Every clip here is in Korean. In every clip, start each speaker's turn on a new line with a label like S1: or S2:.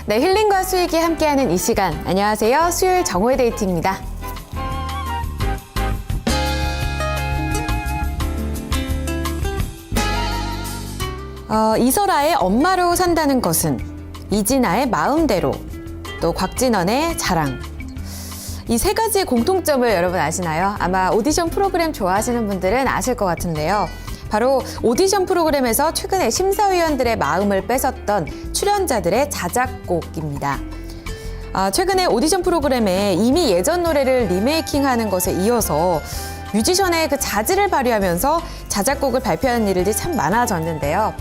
S1: 네, 힐링과 수익이 함께하는 이 시간. 안녕하세요. 수요일 정오의 데이트입니다. 이설아의 엄마로 산다는 것은, 이진아의 마음대로, 또 곽진원의 자랑. 이 세 가지의 공통점을 여러분 아시나요? 아마 오디션 프로그램 좋아하시는 분들은 아실 것 같은데요. 바로 오디션 프로그램에서 최근에 심사위원들의 마음을 뺏었던 출연자들의 자작곡입니다. 최근에 오디션 프로그램에 이미 예전 노래를 리메이킹하는 것에 이어서 뮤지션의 그 자질을 발휘하면서 자작곡을 발표하는 일들이 참 많아졌는데요.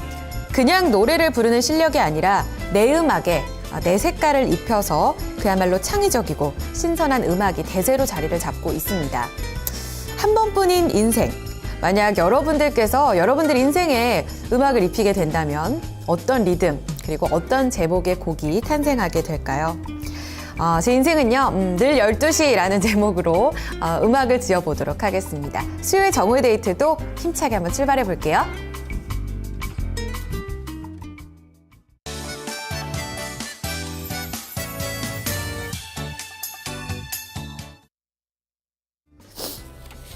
S1: 그냥 노래를 부르는 실력이 아니라 내 음악에 내 색깔을 입혀서 그야말로 창의적이고 신선한 음악이 대세로 자리를 잡고 있습니다. 한 번뿐인 인생. 만약 여러분들께서 여러분들 인생에 음악을 입히게 된다면 어떤 리듬 그리고 어떤 제목의 곡이 탄생하게 될까요? 제 인생은요, 늘 12시라는 제목으로 음악을 지어보도록 하겠습니다. 수요일 정오의 데이트도 힘차게 한번 출발해 볼게요.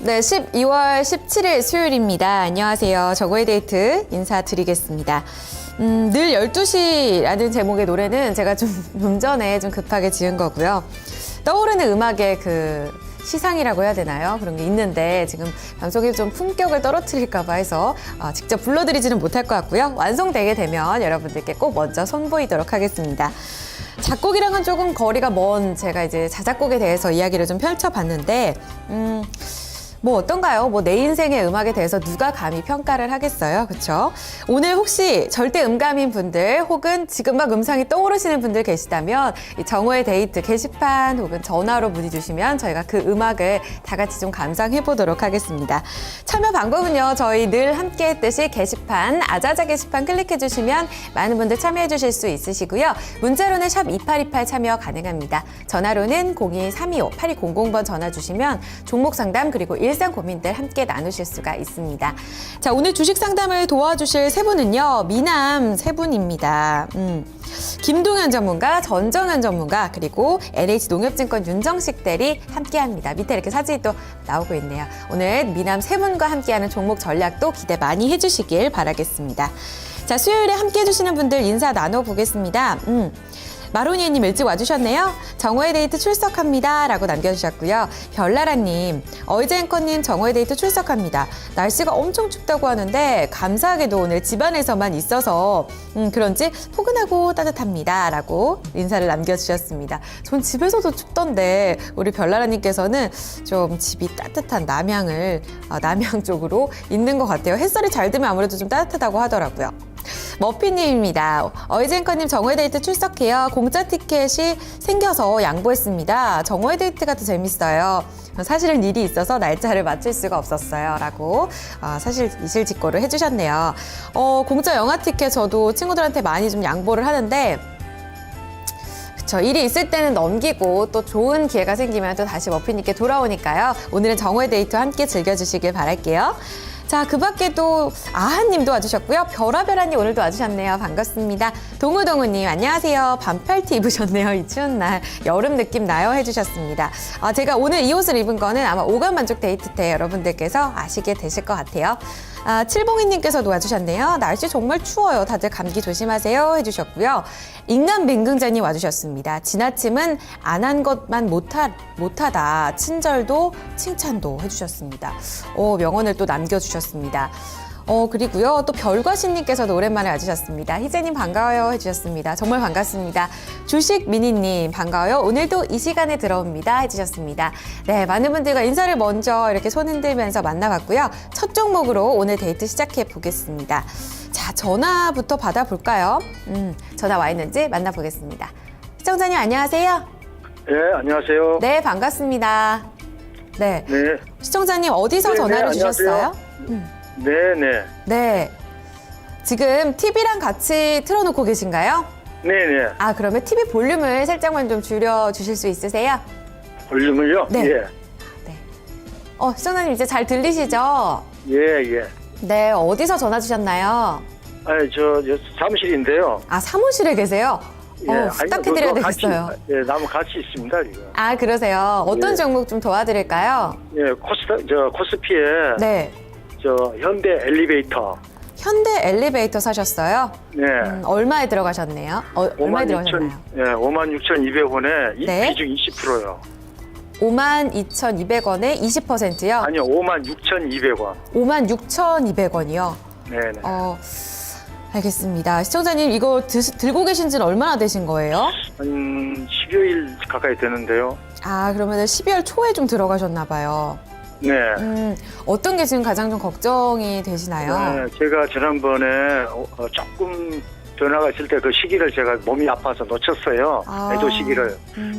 S1: 네, 12월 17일 수요일입니다. 안녕하세요. 정오의 데이트 인사드리겠습니다. 늘 12시라는 제목의 노래는 제가 좀 전에 좀 급하게 지은 거고요. 떠오르는 음악의 그 시상이라고 해야 되나요? 그런 게 있는데 지금 방송에 좀 품격을 떨어뜨릴까 봐 해서 직접 불러드리지는 못할 것 같고요. 완성되게 되면 여러분들께 꼭 먼저 선보이도록 하겠습니다. 작곡이랑은 조금 거리가 먼 제가 이제 자작곡에 대해서 이야기를 좀 펼쳐봤는데 뭐 어떤가요? 뭐 내 인생의 음악에 대해서 누가 감히 평가를 하겠어요? 그렇죠? 오늘 혹시 절대 음감인 분들 혹은 지금 막 음상이 떠오르시는 분들 계시다면 이 정오의 데이트 게시판 혹은 전화로 문의 주시면 저희가 그 음악을 다 같이 좀 감상해 보도록 하겠습니다. 참여 방법은요. 저희 늘 함께 했듯이 게시판, 아자자 게시판 클릭해 주시면 많은 분들 참여해 주실 수 있으시고요. 문자로는 샵 2828 참여 가능합니다. 전화로는 02-325-8200번 전화 주시면 종목 상담 그리고 일상 고민들 함께 나누실 수가 있습니다. 자, 오늘 주식 상담을 도와주실 세 분은요, 미남 세 분입니다. 김동현 전문가, 전정현 전문가, 그리고 NH농협증권 윤정식 대리 함께합니다. 밑에 이렇게 사진이 또 나오고 있네요. 오늘 미남 세 분과 함께하는 종목 전략도 기대 많이 해주시길 바라겠습니다. 자, 수요일에 함께 해주시는 분들 인사 나눠보겠습니다. 마로니에님 일찍 와주셨네요. 정오의 데이트 출석합니다 라고 남겨주셨고요. 별나라님, 어이제 앵커님 정오의 데이트 출석합니다. 날씨가 엄청 춥다고 하는데 감사하게도 오늘 집안에서만 있어서 그런지 포근하고 따뜻합니다 라고 인사를 남겨주셨습니다. 전 집에서도 춥던데 우리 별나라님께서는 좀 집이 따뜻한 남양 쪽으로 있는 것 같아요. 햇살이 잘 되면 아무래도 좀 따뜻하다고 하더라고요. 머피님입니다. 어이젠커님 정오의 데이트 출석해요. 공짜 티켓이 생겨서 양보했습니다. 정오의 데이트가 더 재밌어요. 사실은 일이 있어서 날짜를 맞출 수가 없었어요. 라고 사실 이실직고를 해주셨네요. 공짜 영화 티켓 저도 친구들한테 많이 좀 양보를 하는데 그쵸, 일이 있을 때는 넘기고 또 좋은 기회가 생기면 또 다시 머피님께 돌아오니까요. 오늘은 정오의 데이트 함께 즐겨주시길 바랄게요. 자, 그 밖에도 아하님도 와주셨고요. 별아별아님 오늘도 와주셨네요. 반갑습니다. 동우동우님 안녕하세요. 반팔티 입으셨네요. 이 추운 날 여름 느낌 나요 해주셨습니다. 제가 오늘 이 옷을 입은 거는 아마 오감만족 데이트 때 여러분들께서 아시게 되실 것 같아요. 칠봉이님께서도 와주셨네요. 날씨 정말 추워요. 다들 감기 조심하세요 해주셨고요. 인간맹긍자님 와주셨습니다. 지나침은 안 한 것만 못하다. 친절도 칭찬도 해주셨습니다. 명언을 또 남겨주셨습니다. 그리고요. 또 별과신님께서도 오랜만에 와주셨습니다. 희재님 반가워요 해주셨습니다. 정말 반갑습니다. 주식미니님 반가워요. 오늘도 이 시간에 들어옵니다 해주셨습니다. 네, 많은 분들과 인사를 먼저 이렇게 손 흔들면서 만나봤고요. 첫 종목으로 오늘 데이트 시작해 보겠습니다. 자, 전화부터 받아볼까요? 전화 와 있는지 만나보겠습니다. 시청자님 안녕하세요.
S2: 네, 안녕하세요.
S1: 네, 반갑습니다. 네.
S2: 네.
S1: 시청자님 어디서 전화를 주셨어요?
S2: 네네.
S1: 네. 지금 TV랑 같이 틀어놓고 계신가요?
S2: 네네.
S1: 그러면 TV 볼륨을 살짝만 좀 줄여주실 수 있으세요?
S2: 볼륨을요?
S1: 네.
S2: 예.
S1: 네. 시청자님 이제 잘 들리시죠?
S2: 예.
S1: 네, 어디서 전화 주셨나요?
S2: 저 사무실인데요.
S1: 사무실에 계세요? 부탁해드려야 되겠어요.
S2: 예, 나무 같이 있습니다, 지금.
S1: 아, 그러세요. 어떤
S2: 예.
S1: 종목 좀 도와드릴까요?
S2: 예, 코스피에
S1: 네.
S2: 현대 엘리베이터.
S1: 현대 엘리베이터 사셨어요?
S2: 네.
S1: 얼마에 들어가셨네요? 얼마에 들어가셨나요?
S2: 56,200원에
S1: 네.
S2: 비중 20%요.
S1: 52,200원에 20%요?
S2: 아니요, 56,200원.
S1: 56,200원이요?
S2: 네네.
S1: 알겠습니다. 시청자님, 이거 들고 계신 지는 얼마나 되신 거예요?
S2: 한 10여일 가까이 되는데요.
S1: 아, 그러면 12월 초에 좀 들어가셨나 봐요.
S2: 네.
S1: 어떤 게 지금 가장 좀 걱정이 되시나요?
S2: 네, 제가 지난번에 조금 변화가 있을 때 그 시기를 제가 몸이 아파서 놓쳤어요. 애도 시기를.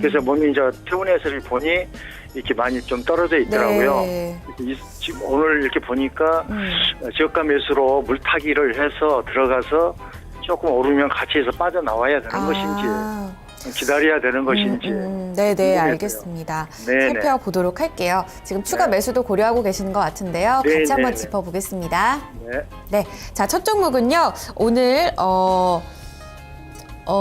S2: 그래서 몸이 이제 퇴원해서를 보니 이렇게 많이 좀 떨어져 있더라고요.
S1: 네.
S2: 지금 오늘 이렇게 보니까 저가 매수로 물타기를 해서 들어가서 조금 오르면 같이 해서 빠져나와야 되는 것인지 기다려야 되는 것인지.
S1: 네네,
S2: 모르겠어요.
S1: 알겠습니다.
S2: 네네.
S1: 살펴보도록 할게요. 지금 추가
S2: 네.
S1: 매수도 고려하고 계시는 것 같은데요.
S2: 네,
S1: 같이 한번
S2: 네, 네.
S1: 짚어보겠습니다.
S2: 네.
S1: 네, 자, 첫 종목은요. 오늘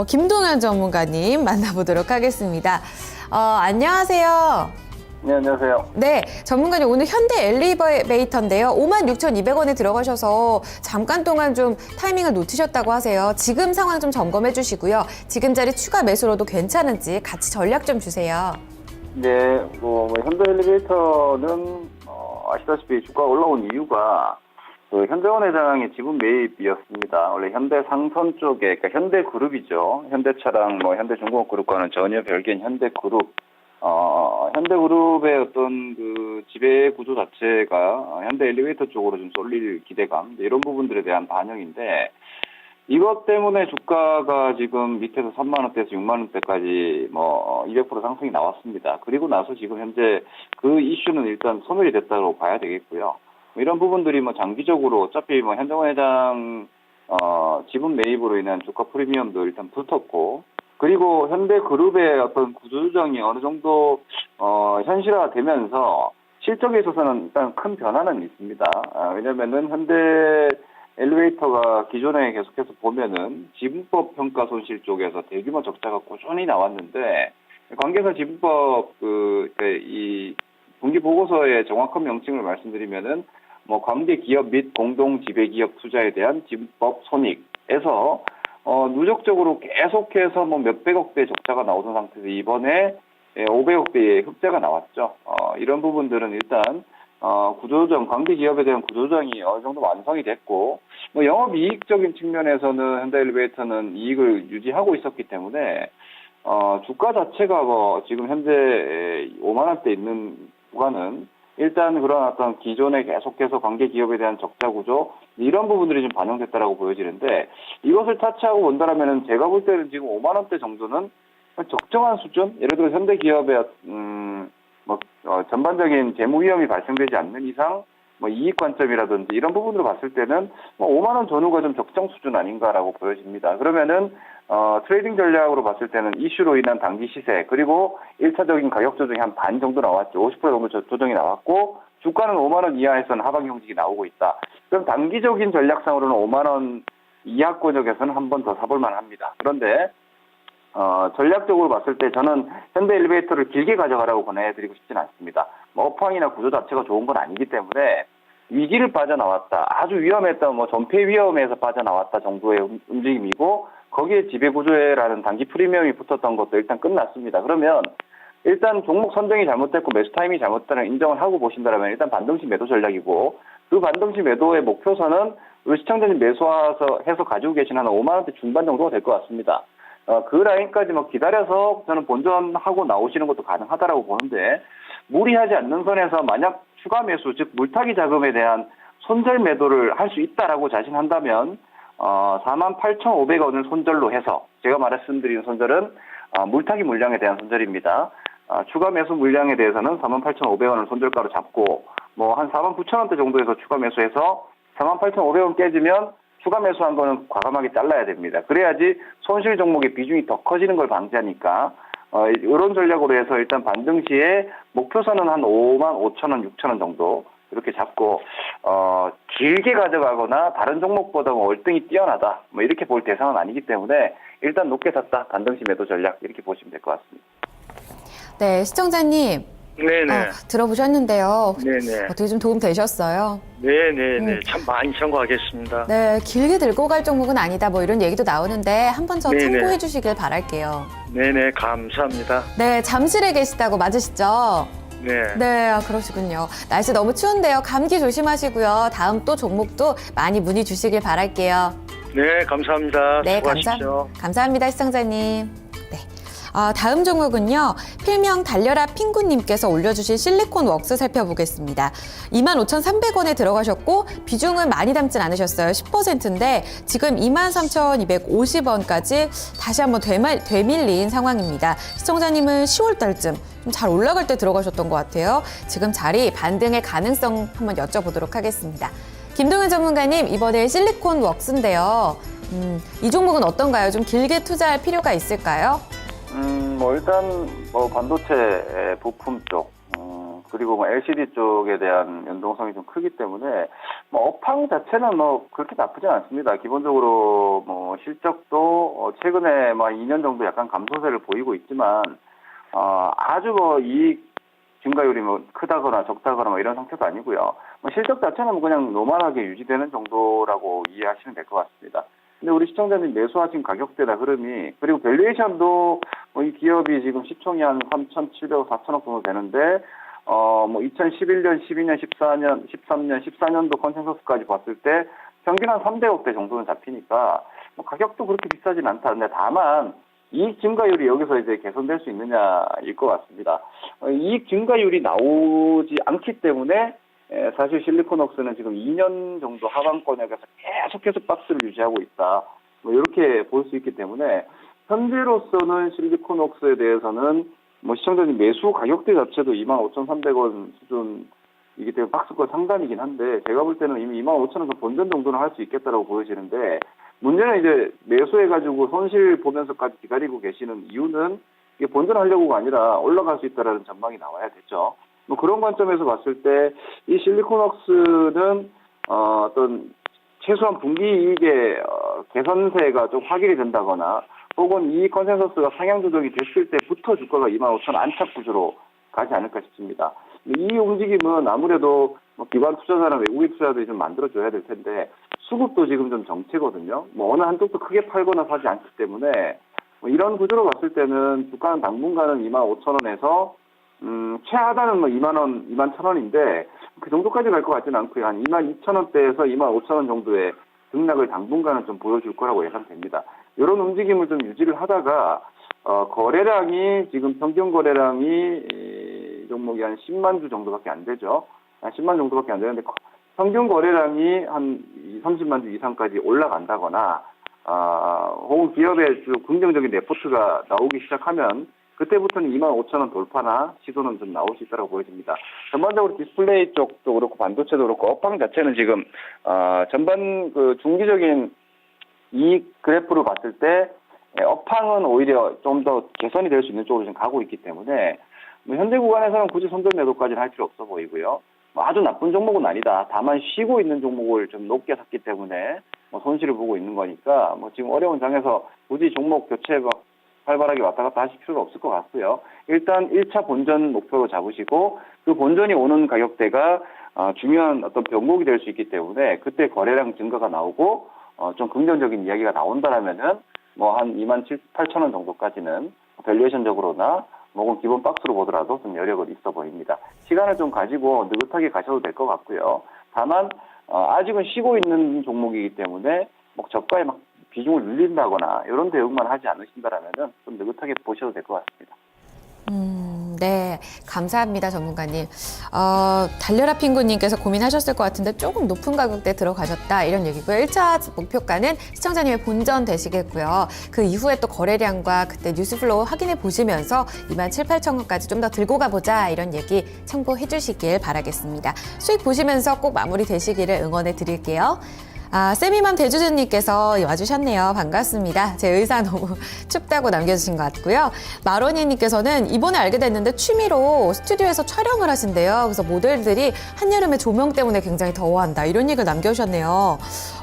S1: 김동현 전문가님 만나보도록 하겠습니다. 안녕하세요.
S3: 네, 안녕하세요.
S1: 네, 전문가님 오늘 현대 엘리베이터인데요. 56,200원에 들어가셔서 잠깐 동안 좀 타이밍을 놓치셨다고 하세요. 지금 상황 좀 점검해 주시고요. 지금 자리 추가 매수로도 괜찮은지 같이 전략 좀 주세요.
S3: 네, 현대 엘리베이터는 아시다시피 주가 올라온 이유가 그 현대원 회장의 지분 매입이었습니다. 원래 현대상선 쪽에, 그러니까 현대그룹이죠. 현대차랑 현대중공업그룹과는 전혀 별개인 현대그룹. 현대그룹의 어떤 그 지배 구조 자체가 현대 엘리베이터 쪽으로 좀 쏠릴 기대감, 이런 부분들에 대한 반영인데, 이것 때문에 주가가 지금 밑에서 3만원대에서 6만원대까지 200% 상승이 나왔습니다. 그리고 나서 지금 현재 그 이슈는 일단 소멸이 됐다고 봐야 되겠고요. 이런 부분들이 장기적으로 어차피 현정원 회장, 지분 매입으로 인한 주가 프리미엄도 일단 붙었고, 그리고 현대그룹의 어떤 구조조정이 어느 정도 현실화되면서 실적에 있어서는 일단 큰 변화는 있습니다. 왜냐면은 현대 엘리베이터가 기존에 계속해서 보면은 지분법 평가 손실 쪽에서 대규모 적자가 꾸준히 나왔는데, 관계사 지분법 이 분기 보고서의 정확한 명칭을 말씀드리면은 관계 기업 및 공동 지배 기업 투자에 대한 지분법 손익에서 누적적으로 계속해서 몇백억 대 적자가 나오던 상태에서 이번에 500억 대의 흑자가 나왔죠. 이런 부분들은 일단 구조조정, 관계 기업에 대한 구조조정이 어느 정도 완성이 됐고, 영업이익적인 측면에서는 현대엘리베이터는 이익을 유지하고 있었기 때문에 주가 자체가 지금 현재 5만 원대 있는 구간은 일단 그런 어떤 기존에 계속해서 관계 기업에 대한 적자 구조, 이런 부분들이 좀 반영됐다라고 보여지는데, 이것을 타치하고 본다라면은 제가 볼 때는 지금 5만 원대 정도는 적정한 수준? 예를 들어 현대 기업의 전반적인 재무 위험이 발생되지 않는 이상 이익 관점이라든지 이런 부분으로 봤을 때는 5만 원 전후가 좀 적정 수준 아닌가라고 보여집니다. 그러면은 트레이딩 전략으로 봤을 때는 이슈로 인한 단기 시세, 그리고 1차적인 가격 조정이 한 반 정도 나왔죠. 50% 정도 조정이 나왔고, 주가는 5만 원 이하에서는 하방 형식이 나오고 있다. 그럼 단기적인 전략상으로는 5만 원 이하권역에서는 한 번 더 사볼 만합니다. 그런데 전략적으로 봤을 때 저는 현대 엘리베이터를 길게 가져가라고 권해드리고 싶지는 않습니다. 업황이나 구조 자체가 좋은 건 아니기 때문에 위기를 빠져나왔다, 아주 위험했다, 전폐 위험에서 빠져나왔다 정도의 움직임이고, 거기에 지배구조회라는 단기 프리미엄이 붙었던 것도 일단 끝났습니다. 그러면 일단 종목 선정이 잘못됐고 매수 타임이 잘못됐다는 인정을 하고 보신다면 일단 반등시 매도 전략이고, 그 반등시 매도의 목표선은 우리 시청자님 매수해서 가지고 계신 한 5만 원대 중반 정도가 될 것 같습니다. 그 라인까지 기다려서 저는 본전하고 나오시는 것도 가능하다라고 보는데, 무리하지 않는 선에서 만약 추가 매수, 즉 물타기 자금에 대한 손절 매도를 할 수 있다라고 자신한다면 48,500원을 손절로 해서, 제가 말씀드린 손절은 물타기 물량에 대한 손절입니다. 추가 매수 물량에 대해서는 48,500원을 손절가로 잡고 한 49,000원대 정도에서 추가 매수해서 48,500원 깨지면 추가 매수한 거는 과감하게 잘라야 됩니다. 그래야지 손실 종목의 비중이 더 커지는 걸 방지하니까 이런 전략으로 해서 일단 반등 시에 목표선은 한 55,000원, 6,000원 정도 이렇게 잡고 길게 가져가거나 다른 종목보다 월등히 뛰어나다 이렇게 볼 대상은 아니기 때문에 일단 높게 샀다. 단등시 매도 전략 이렇게 보시면 될 것 같습니다.
S1: 네, 시청자님.
S2: 네네.
S1: 들어보셨는데요.
S2: 네네.
S1: 어떻게 좀 도움 되셨어요?
S2: 네네네. 참 많이 참고하겠습니다.
S1: 네, 길게 들고 갈 종목은 아니다. 뭐 이런 얘기도 나오는데 한 번 더
S2: 네네.
S1: 참고해 주시길 바랄게요.
S2: 네네. 감사합니다.
S1: 네, 잠실에 계시다고 맞으시죠?
S2: 네.
S1: 네, 그러시군요. 날씨 너무 추운데요. 감기 조심하시고요. 다음 또 종목도 많이 문의 주시길 바랄게요.
S2: 네, 감사합니다.
S1: 네,
S2: 수고하십시오.
S1: 감사합니다, 시청자님. 네. 다음 종목은요. 필명 달려라 핑구님께서 올려주신 실리콘 웍스 살펴보겠습니다. 25,300원에 들어가셨고 비중은 많이 담진 않으셨어요. 10%인데 지금 23,250원까지 다시 한번 되밀린 상황입니다. 시청자님은 10월 달쯤 좀 잘 올라갈 때 들어가셨던 것 같아요. 지금 자리 반등의 가능성 한번 여쭤보도록 하겠습니다. 김동현 전문가님, 이번에 실리콘 웍스인데요. 이 종목은 어떤가요? 좀 길게 투자할 필요가 있을까요?
S3: 일단 반도체 부품 쪽 그리고 LCD 쪽에 대한 연동성이 좀 크기 때문에 업황 자체는 그렇게 나쁘진 않습니다. 기본적으로 실적도 최근에 2년 정도 약간 감소세를 보이고 있지만 아주 이익 증가율이 크다거나 적다거나 이런 상태도 아니고요. 실적 자체는 그냥 노멀하게 유지되는 정도라고 이해하시면 될 것 같습니다. 근데 우리 시청자님 매수하신 가격대나 흐름이 그리고 밸류에이션도 이 기업이 지금 시총이 한 3,700억, 4천억 정도 되는데 2011년, 12년, 14년, 13년, 14년도 컨센서스까지 봤을 때 평균 한 300억대 정도는 잡히니까 가격도 그렇게 비싸진 않다. 근데 다만 이익 증가율이 여기서 이제 개선될 수 있느냐일 것 같습니다. 이익 증가율이 나오지 않기 때문에 사실 실리콘웍스는 지금 2년 정도 하방권역에서 계속해서 박스를 유지하고 있다. 이렇게 볼 수 있기 때문에 현재로서는 실리콘웍스에 대해서는 시청자님 매수 가격대 자체도 25,300원 수준이기 때문에 박스권 상단이긴 한데 제가 볼 때는 이미 25,000원 본전 정도는 할 수 있겠다라고 보여지는데 문제는 이제 매수해가지고 손실 보면서까지 기다리고 계시는 이유는 이게 본전하려고가 아니라 올라갈 수 있다라는 전망이 나와야 되죠. 그런 관점에서 봤을 때 이 실리콘웍스는 어떤 최소한 분기이익의 개선세가 좀 확인이 된다거나 혹은 이익 컨센서스가 상향 조정이 됐을 때부터 주가가 25,000원 안착 구조로 가지 않을까 싶습니다. 이 움직임은 아무래도 기관 투자자나 외국인 투자자들이 좀 만들어줘야 될 텐데 수급도 지금 좀 정체거든요. 어느 한쪽도 크게 팔거나 사지 않기 때문에 이런 구조로 봤을 때는 주가는 당분간은 25,000원에서 최하단은 2만원, 21,000원인데 그 정도까지 갈 것 같지는 않고요. 한 22,000원대에서 25,000원 정도의 등락을 당분간은 좀 보여줄 거라고 예상됩니다. 이런 움직임을 좀 유지를 하다가 거래량이 지금 평균 거래량이 이 종목이 한 10만 주 정도밖에 안 되죠. 한 10만 정도밖에 안 되는데 평균 거래량이 한 30만 주 이상까지 올라간다거나 혹은 기업의 좀 긍정적인 레포트가 나오기 시작하면 그때부터는 25,000원 돌파나 시도는 좀 나올 수 있다고 보여집니다. 전반적으로 디스플레이 쪽도 그렇고 반도체도 그렇고 업황 자체는 지금 전반 그 중기적인 이익 그래프로 봤을 때 업황은 오히려 좀 더 개선이 될 수 있는 쪽으로 지금 가고 있기 때문에 현재 구간에서는 굳이 손절 매도까지는 할 필요 없어 보이고요. 아주 나쁜 종목은 아니다. 다만 쉬고 있는 종목을 좀 높게 샀기 때문에 손실을 보고 있는 거니까 지금 어려운 장에서 굳이 종목 교체 활발하게 왔다 갔다 하실 필요가 없을 것 같고요. 일단 1차 본전 목표로 잡으시고 그 본전이 오는 가격대가 중요한 어떤 변곡이 될 수 있기 때문에 그때 거래량 증가가 나오고 좀 긍정적인 이야기가 나온다라면은 한 28,000원 정도까지는 밸류에이션적으로나 혹은 기본 박스로 보더라도 좀 여력은 있어 보입니다. 시간을 좀 가지고 느긋하게 가셔도 될 것 같고요. 다만 아직은 쉬고 있는 종목이기 때문에 저가에 비중을 늘린다거나 이런 대응만 하지 않으신다라면은 좀 느긋하게 보셔도 될 것 같습니다.
S1: 네, 감사합니다, 전문가님. 달려라 핑구님께서 고민하셨을 것 같은데 조금 높은 가격대 들어가셨다 이런 얘기고요. 1차 목표가는 시청자님의 본전 되시겠고요. 그 이후에 또 거래량과 그때 뉴스플로우 확인해 보시면서 27,800원까지 좀 더 들고 가보자 이런 얘기 참고해 주시길 바라겠습니다. 수익 보시면서 꼭 마무리 되시기를 응원해 드릴게요. 세미맘 대주주님께서 와주셨네요. 반갑습니다. 제 의사 너무 춥다고 남겨주신 것 같고요. 마로니님께서는 이번에 알게 됐는데 취미로 스튜디오에서 촬영을 하신대요. 그래서 모델들이 한여름에 조명 때문에 굉장히 더워한다. 이런 얘기를 남겨주셨네요.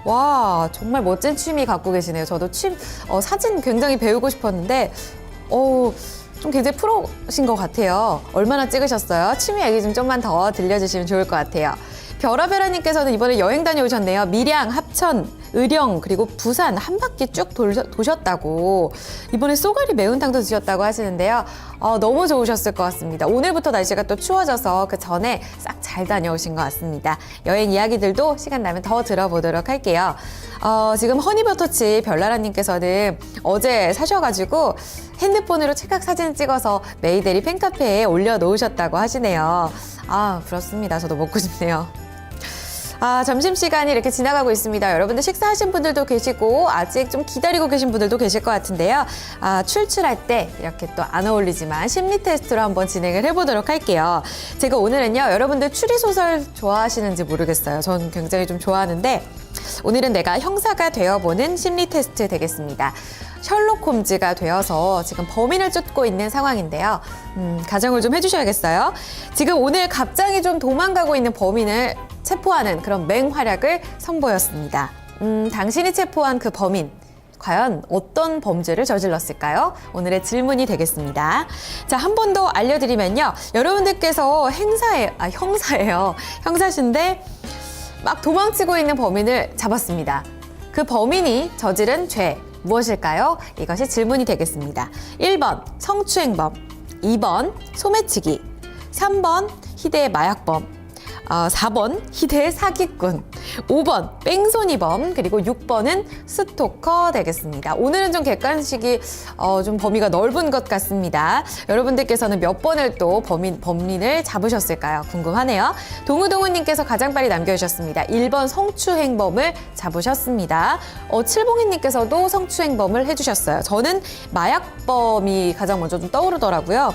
S1: 와, 정말 멋진 취미 갖고 계시네요. 저도 사진 굉장히 배우고 싶었는데, 좀 굉장히 프로신 것 같아요. 얼마나 찍으셨어요? 취미 얘기 좀 좀만 더 들려주시면 좋을 것 같아요. 별아별아님께서는 이번에 여행 다녀오셨네요. 밀양, 합천, 의령, 그리고 부산 한 바퀴 쭉 도셨다고. 이번에 쏘가리 매운탕도 드셨다고 하시는데요. 너무 좋으셨을 것 같습니다. 오늘부터 날씨가 또 추워져서 그 전에 싹 잘 다녀오신 것 같습니다. 여행 이야기들도 시간 나면 더 들어보도록 할게요. 지금 허니버터치 별나라님께서는 어제 사셔가지고 핸드폰으로 찰칵 사진 찍어서 메이데리 팬카페에 올려놓으셨다고 하시네요. 그렇습니다. 저도 먹고 싶네요. 점심시간이 이렇게 지나가고 있습니다. 여러분들 식사하신 분들도 계시고 아직 좀 기다리고 계신 분들도 계실 것 같은데요. 출출할 때 이렇게 또 안 어울리지만 심리 테스트로 한번 진행을 해보도록 할게요. 제가 오늘은요, 여러분들 추리소설 좋아하시는지 모르겠어요. 저는 굉장히 좀 좋아하는데 오늘은 내가 형사가 되어보는 심리 테스트 되겠습니다. 셜록 홈즈가 되어서 지금 범인을 쫓고 있는 상황인데요. 가정을 좀 해주셔야겠어요. 지금 오늘 갑자기 좀 도망가고 있는 범인을 체포하는 그런 맹활약을 선보였습니다. 당신이 체포한 그 범인, 과연 어떤 범죄를 저질렀을까요? 오늘의 질문이 되겠습니다. 자, 한 번 더 알려드리면요. 여러분들께서 형사예요. 형사신데 막 도망치고 있는 범인을 잡았습니다. 그 범인이 저지른 죄 무엇일까요? 이것이 질문이 되겠습니다. 1번 성추행범, 2번 소매치기, 3번 희대의 마약범, 4번 희대의 사기꾼, 5번 뺑소니범, 그리고 6번은 스토커 되겠습니다. 오늘은 좀 객관식이 좀 범위가 넓은 것 같습니다. 여러분들께서는 몇 번을 또 범인을 잡으셨을까요? 궁금하네요. 동우동우님께서 가장 빨리 남겨주셨습니다. 1번 성추행범을 잡으셨습니다. 칠봉이님께서도 성추행범을 해주셨어요. 저는 마약범이 가장 먼저 좀 떠오르더라고요.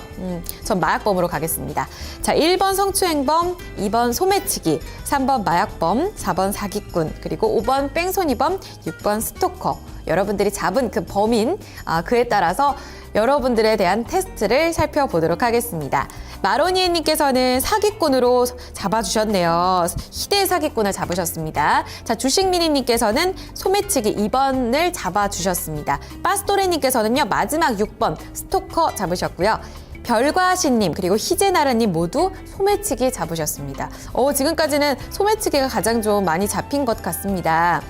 S1: 전 마약범으로 가겠습니다. 자, 1번 성추행범, 2번 소매치기, 3번 마약범, 4번 사기꾼, 그리고 5번 뺑소니범, 6번 스토커. 여러분들이 잡은 그 범인, 그에 따라서 여러분들에 대한 테스트를 살펴보도록 하겠습니다. 마로니에님께서는 사기꾼으로 잡아주셨네요. 희대 사기꾼을 잡으셨습니다. 자, 주식미니님께서는 소매치기 2번을 잡아주셨습니다. 빠스토레님께서는요, 마지막 6번 스토커 잡으셨고요. 별과신님 그리고 희재나라님 모두 소매치기 잡으셨습니다. 지금까지는 소매치기가 가장 좀 많이 잡힌 것 같습니다.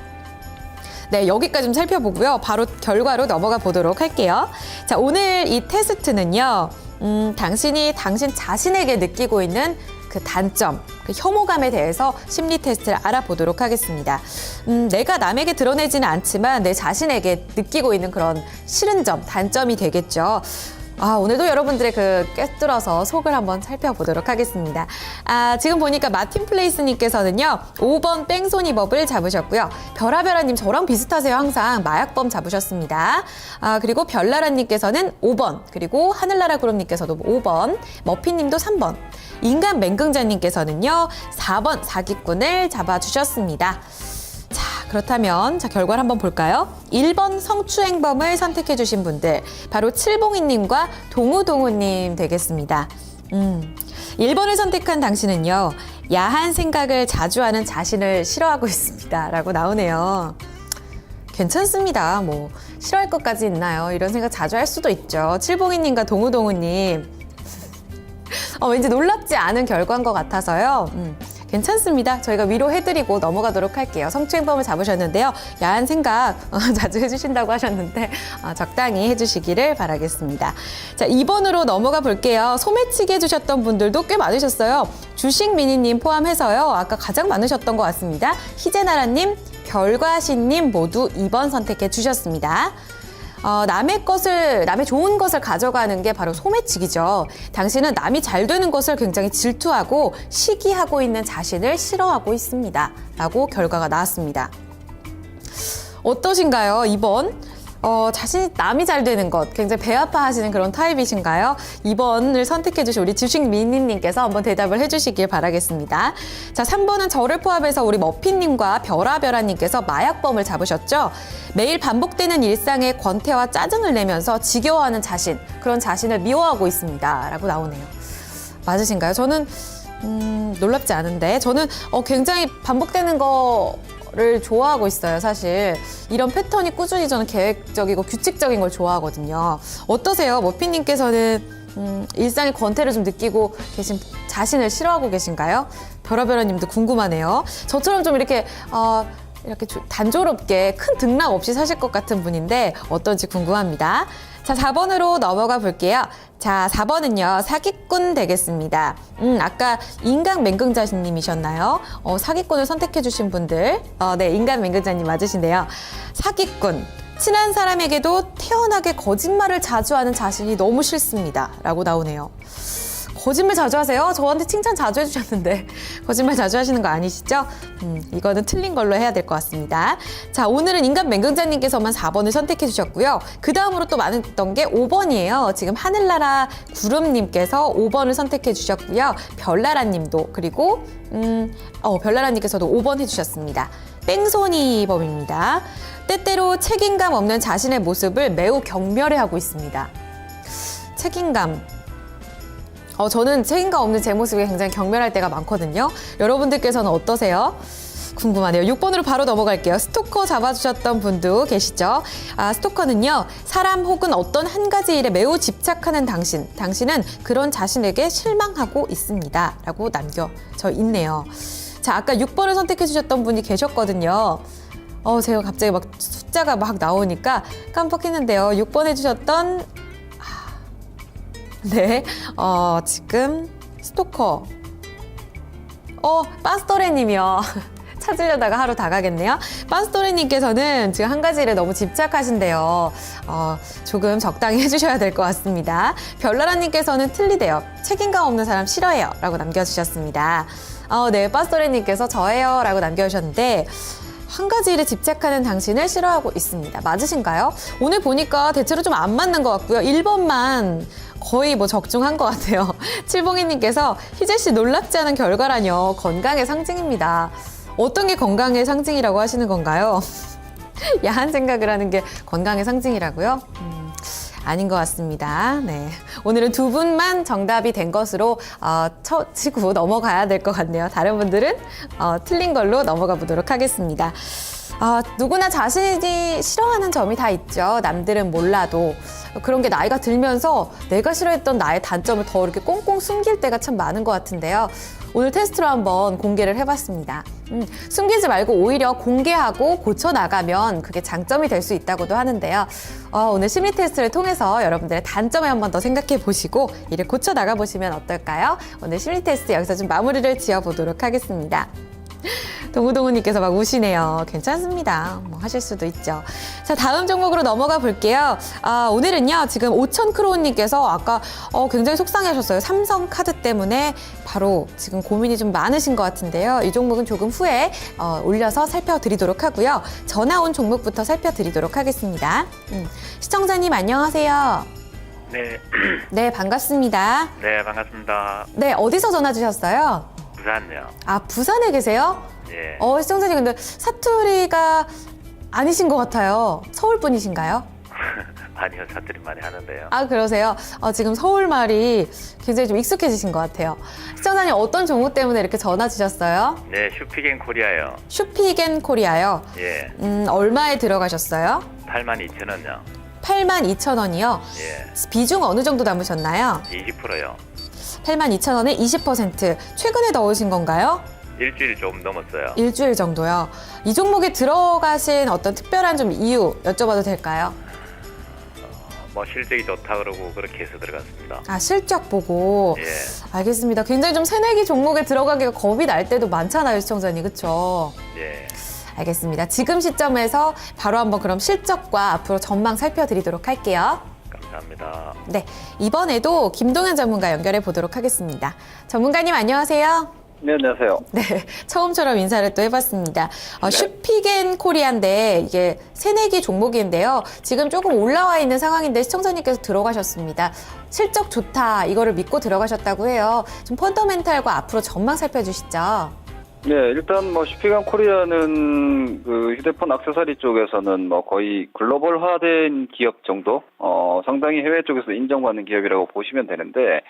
S1: 네, 여기까지 좀 살펴보고요. 바로 결과로 넘어가 보도록 할게요. 자, 오늘 이 테스트는요, 당신이 당신 자신에게 느끼고 있는 그 단점, 그 혐오감에 대해서 심리 테스트를 알아보도록 하겠습니다. 내가 남에게 드러내지는 않지만 내 자신에게 느끼고 있는 그런 싫은 점, 단점이 되겠죠. 오늘도 여러분들의 꿰뚫어서 속을 한번 살펴보도록 하겠습니다. 지금 보니까 마틴 플레이스님께서는요, 5번 뺑소니법을 잡으셨고요. 별아별아님 저랑 비슷하세요. 항상 마약범 잡으셨습니다. 그리고 별나라님께서는 5번, 그리고 하늘나라 그룹님께서도 5번, 머피님도 3번, 인간 맹금자님께서는요, 4번 사기꾼을 잡아주셨습니다. 그렇다면 결과를 한번 볼까요? 1번 성추행범을 선택해 주신 분들, 바로 칠봉이님과 동우동우님 되겠습니다. 1번을 선택한 당신은요, 야한 생각을 자주 하는 자신을 싫어하고 있습니다 라고 나오네요. 괜찮습니다. 뭐 싫어할 것까지 있나요? 이런 생각 자주 할 수도 있죠. 칠봉이님과 동우동우님, 왠지 놀랍지 않은 결과인 것 같아서요. 괜찮습니다. 저희가 위로해드리고 넘어가도록 할게요. 성추행범을 잡으셨는데요. 야한 생각 자주 해주신다고 하셨는데 적당히 해주시기를 바라겠습니다. 자, 2번으로 넘어가 볼게요. 소매치기 해주셨던 분들도 꽤 많으셨어요. 주식미니님 포함해서요. 아까 가장 많으셨던 것 같습니다. 희재나라님, 별과신님 모두 2번 선택해 주셨습니다. 남의 좋은 것을 가져가는 게 바로 소매치기죠. 당신은 남이 잘 되는 것을 굉장히 질투하고 시기하고 있는 자신을 싫어하고 있습니다 라고 결과가 나왔습니다. 어떠신가요? 2번. 자신이 남이 잘 되는 것, 굉장히 배 아파하시는 그런 타입이신가요? 2번을 선택해주신 우리 주식미니님께서 한번 대답을 해주시길 바라겠습니다. 자, 3번은 저를 포함해서 우리 머핀님과 별아별아님께서 마약범을 잡으셨죠? 매일 반복되는 일상에 권태와 짜증을 내면서 지겨워하는 자신, 그런 자신을 미워하고 있습니다. 라고 나오네요. 맞으신가요? 저는 놀랍지 않은데 저는 굉장히 반복되는 거를 좋아하고 있어요. 사실 이런 패턴이 꾸준히 저는 계획적이고 규칙적인 걸 좋아하거든요. 어떠세요? 머피님께서는 일상의 권태를 좀 느끼고 계신 자신을 싫어하고 계신가요? 별아별아님도 궁금하네요. 저처럼 좀 이렇게 단조롭게 큰 등락 없이 사실 것 같은 분인데 어떤지 궁금합니다. 자, 4번으로 넘어가 볼게요. 자, 4번은요, 사기꾼 되겠습니다. 아까 인간맹근자님이셨나요? 사기꾼을 선택해주신 분들. 네, 인간맹근자님 맞으신데요. 사기꾼. 친한 사람에게도 태연하게 거짓말을 자주 하는 자신이 너무 싫습니다. 라고 나오네요. 거짓말 자주 하세요? 저한테 칭찬 자주 해주셨는데 거짓말 자주 하시는 거 아니시죠? 이거는 틀린 걸로 해야 될 것 같습니다. 자, 오늘은 인간맹근자님께서만 4번을 선택해 주셨고요. 그 다음으로 또 많았던 게 5번이에요. 지금 하늘나라 구름님께서 5번을 선택해 주셨고요. 별나라님도, 그리고 별나라님께서도 5번 해주셨습니다. 뺑소니범입니다. 때때로 책임감 없는 자신의 모습을 매우 경멸해하고 있습니다. 책임감. 저는 책임감 없는 제 모습이 굉장히 경멸할 때가 많거든요. 여러분들께서는 어떠세요? 궁금하네요. 6번으로 바로 넘어갈게요. 스토커 잡아주셨던 분도 계시죠? 스토커는요, 사람 혹은 어떤 한 가지 일에 매우 집착하는 당신은 그런 자신에게 실망하고 있습니다. 라고 남겨져 있네요. 자, 아까 6번을 선택해 주셨던 분이 계셨거든요. 제가 갑자기 막 숫자가 막 나오니까 깜빡했는데요. 6번 해주셨던 네, 지금 스토커. 빠스토레님이요. 찾으려다가 하루 다 가겠네요. 빠스토레님께서는 지금 한 가지 일에 너무 집착하신대요. 조금 적당히 해주셔야 될 것 같습니다. 별나라님께서는 틀리대요. 책임감 없는 사람 싫어해요. 라고 남겨주셨습니다. 네, 빠스토레님께서 저예요. 라고 남겨주셨는데, 한 가지 일에 집착하는 당신을 싫어하고 있습니다. 맞으신가요? 오늘 보니까 대체로 좀 안 맞는 것 같고요. 1번만 거의 적중한 것 같아요. 칠봉이님께서 희재씨 놀랍지 않은 결과라뇨. 건강의 상징입니다. 어떤 게 건강의 상징이라고 하시는 건가요? 야한 생각을 하는 게 건강의 상징이라고요? 아닌 것 같습니다. 네, 오늘은 두 분만 정답이 된 것으로 치고 넘어가야 될 것 같네요. 다른 분들은 틀린 걸로 넘어가 보도록 하겠습니다. 누구나 자신이 싫어하는 점이 다 있죠. 남들은 몰라도. 그런 게 나이가 들면서 내가 싫어했던 나의 단점을 더 이렇게 꽁꽁 숨길 때가 참 많은 것 같은데요. 오늘 테스트로 한번 공개를 해봤습니다. 숨기지 말고 오히려 공개하고 고쳐나가면 그게 장점이 될 수 있다고도 하는데요. 오늘 심리 테스트를 통해서 여러분들의 단점을 한번 더 생각해 보시고 이를 고쳐나가 보시면 어떨까요? 오늘 심리 테스트 여기서 좀 마무리를 지어보도록 하겠습니다. 동우동우님께서 막 우시네요. 괜찮습니다. 하실 수도 있죠. 자, 다음 종목으로 넘어가 볼게요. 오늘은요, 지금 5,000크로우님께서 아까 굉장히 속상해하셨어요. 삼성카드 때문에 바로 지금 고민이 좀 많으신 것 같은데요. 이 종목은 조금 후에 올려서 살펴드리도록 하고요. 전화 온 종목부터 살펴드리도록 하겠습니다. 시청자님 안녕하세요.
S4: 네.
S1: 네, 반갑습니다.
S4: 네, 반갑습니다.
S1: 네, 어디서 전화 주셨어요?
S4: 부산요.
S1: 부산에 계세요?
S4: 예.
S1: 시청자님 근데 사투리가 아니신 것 같아요. 서울 분이신가요?
S4: 아니요, 사투리 많이 하는데요.
S1: 그러세요? 지금 서울 말이 굉장히 좀 익숙해지신 것 같아요. 시청자님 어떤 종목 때문에 이렇게 전화 주셨어요?
S4: 네, 슈피겐 코리아요.
S1: 슈피겐 코리아요?
S4: 예.
S1: 얼마에 들어가셨어요?
S4: 82,000원요.
S1: 82,000원이요?
S4: 예.
S1: 비중 어느 정도 담으셨나요?
S4: 20%요.
S1: 82,000원에 20%. 최근에 넣으신 건가요?
S4: 일주일 좀 넘었어요.
S1: 일주일 정도요. 이 종목에 들어가신 어떤 특별한 좀 이유 여쭤봐도 될까요?
S4: 실적이 좋다 그러고 그렇게 해서 들어갔습니다.
S1: 실적 보고.
S4: 예.
S1: 알겠습니다. 굉장히 좀 새내기 종목에 들어가기가 겁이 날 때도 많잖아요, 시청자님. 그렇죠?
S4: 예.
S1: 알겠습니다. 지금 시점에서 바로 한번 그럼 실적과 앞으로 전망 살펴드리도록 할게요.
S4: 감사합니다.
S1: 네, 이번에도 김동현 전문가 연결해 보도록 하겠습니다. 전문가님 안녕하세요.
S3: 네, 안녕하세요.
S1: 네, 처음처럼 인사를 또 해봤습니다. 슈피겐 코리아인데 이게 새내기 종목인데요. 지금 조금 올라와 있는 상황인데 시청자님께서 들어가셨습니다. 실적 좋다 이거를 믿고 들어가셨다고 해요. 좀 펀더멘탈과 앞으로 전망 살펴주시죠.
S3: 네, 일단 뭐 슈피겐 코리아는 그 휴대폰 액세서리 쪽에서는 뭐 거의 글로벌화된 기업 정도, 상당히 해외 쪽에서 인정받는 기업이라고 보시면 되는데,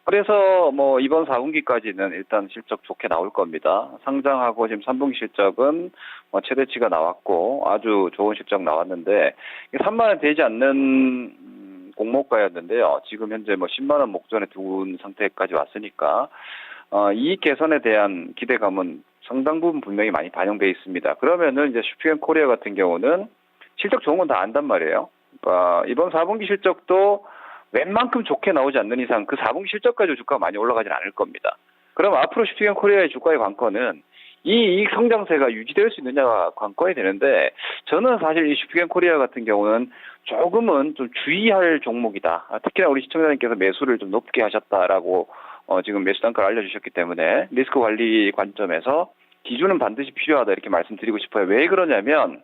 S3: 그래서 뭐 이번 4분기까지는 일단 실적 좋게 나올 겁니다. 상장하고 지금 3분기 실적은 뭐 최대치가 나왔고 아주 좋은 실적 나왔는데 3만 원 되지 않는 공모가였는데요. 지금 현재 뭐 10만 원 목전에 둔 상태까지 왔으니까. 이익 개선에 대한 기대감은 상당 부분 분명히 많이 반영되어 있습니다. 그러면은 이제 슈피겐 코리아 같은 경우는 실적 좋은 건 다 안단 말이에요. 그러니까 이번 4분기 실적도 웬만큼 좋게 나오지 않는 이상 그 4분기 실적까지 주가가 많이 올라가진 않을 겁니다. 그럼 앞으로 슈피겐 코리아의 주가의 관건은 이 이익 성장세가 유지될 수 있느냐가 관건이 되는데, 저는 사실 이 슈피겐 코리아 같은 경우는 조금은 좀 주의할 종목이다. 특히나 우리 시청자님께서 매수를 좀 높게 하셨다라고 지금 매수 단가를 알려주셨기 때문에 리스크 관리 관점에서 기준은 반드시 필요하다 이렇게 말씀드리고 싶어요. 왜 그러냐면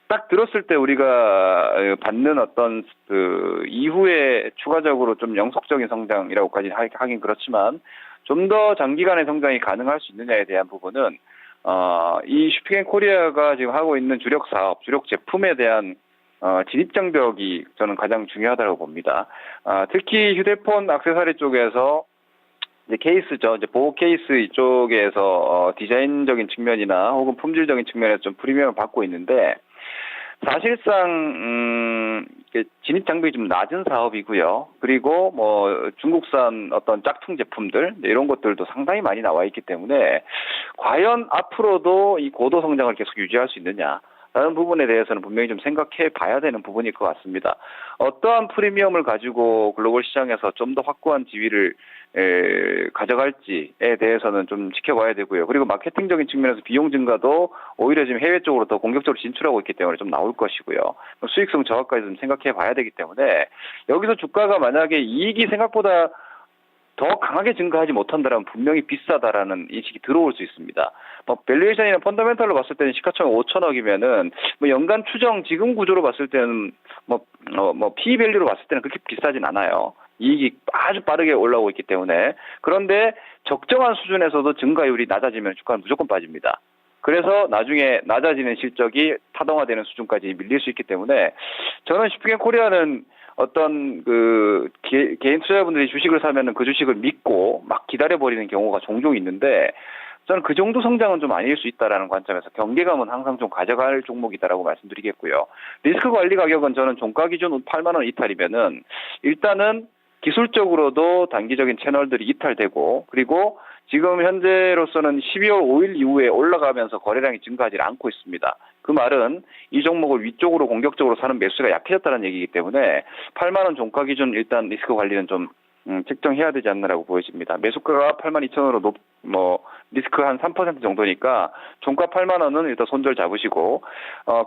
S3: 딱 들었을 때 우리가 받는 어떤 그 이후에 추가적으로 좀 영속적인 성장이라고까지 하긴 그렇지만 좀 더 장기간의 성장이 가능할 수 있느냐에 대한 부분은 이 슈피겐 코리아가 지금 하고 있는 주력 사업, 주력 제품에 대한 진입 장벽이 저는 가장 중요하다고 봅니다. 특히 휴대폰 액세서리 쪽에서 이제 케이스죠. 이제 보호 케이스 이쪽에서 디자인적인 측면이나 혹은 품질적인 측면에서 좀 프리미엄을 받고 있는데, 사실상 진입 장벽이 좀 낮은 사업이고요. 그리고 뭐 중국산 어떤 짝퉁 제품들 이런 것들도 상당히 많이 나와 있기 때문에 과연 앞으로도 이 고도 성장을 계속 유지할 수 있느냐, 라는 부분에 대해서는 분명히 좀 생각해 봐야 되는 부분일 것 같습니다. 어떠한 프리미엄을 가지고 글로벌 시장에서 좀 더 확고한 지위를 가져갈지에 대해서는 좀 지켜봐야 되고요. 그리고 마케팅적인 측면에서 비용 증가도 오히려 지금 해외 쪽으로 더 공격적으로 진출하고 있기 때문에 좀 나올 것이고요. 수익성 저하까지 좀 생각해 봐야 되기 때문에 여기서 주가가 만약에 이익이 생각보다 더 강하게 증가하지 못한다면 분명히 비싸다라는 인식이 들어올 수 있습니다. 뭐 밸류에이션이나 펀더멘탈로 봤을 때는 시가총액 5천억이면은 뭐 연간 추정 지금 구조로 봤을 때는 뭐 P 밸류로 봤을 때는 그렇게 비싸진 않아요. 이익이 아주 빠르게 올라오고 있기 때문에. 그런데 적정한 수준에서도 증가율이 낮아지면 주가는 무조건 빠집니다. 그래서 나중에 낮아지는 실적이 타동화되는 수준까지 밀릴 수 있기 때문에 저는 슈피겐 코리아는 어떤 그 개인 투자자분들이 주식을 사면은 그 주식을 믿고 막 기다려버리는 경우가 종종 있는데, 저는 그 정도 성장은 좀 아닐 수 있다라는 관점에서 경계감은 항상 좀 가져갈 종목이다라고 말씀드리겠고요. 리스크 관리 가격은 저는 종가 기준 8만 원 이탈이면은 일단은 기술적으로도 단기적인 채널들이 이탈되고, 그리고 지금 현재로서는 12월 5일 이후에 올라가면서 거래량이 증가하지 않고 있습니다. 그 말은 이 종목을 위쪽으로 공격적으로 사는 매수가 약해졌다는 얘기이기 때문에 8만 원 종가 기준 일단 리스크 관리는 좀 책정해야 되지 않나라고 보여집니다. 매수가가 82,000원으로 리스크 한 3% 정도니까 종가 8만 원은 일단 손절 잡으시고,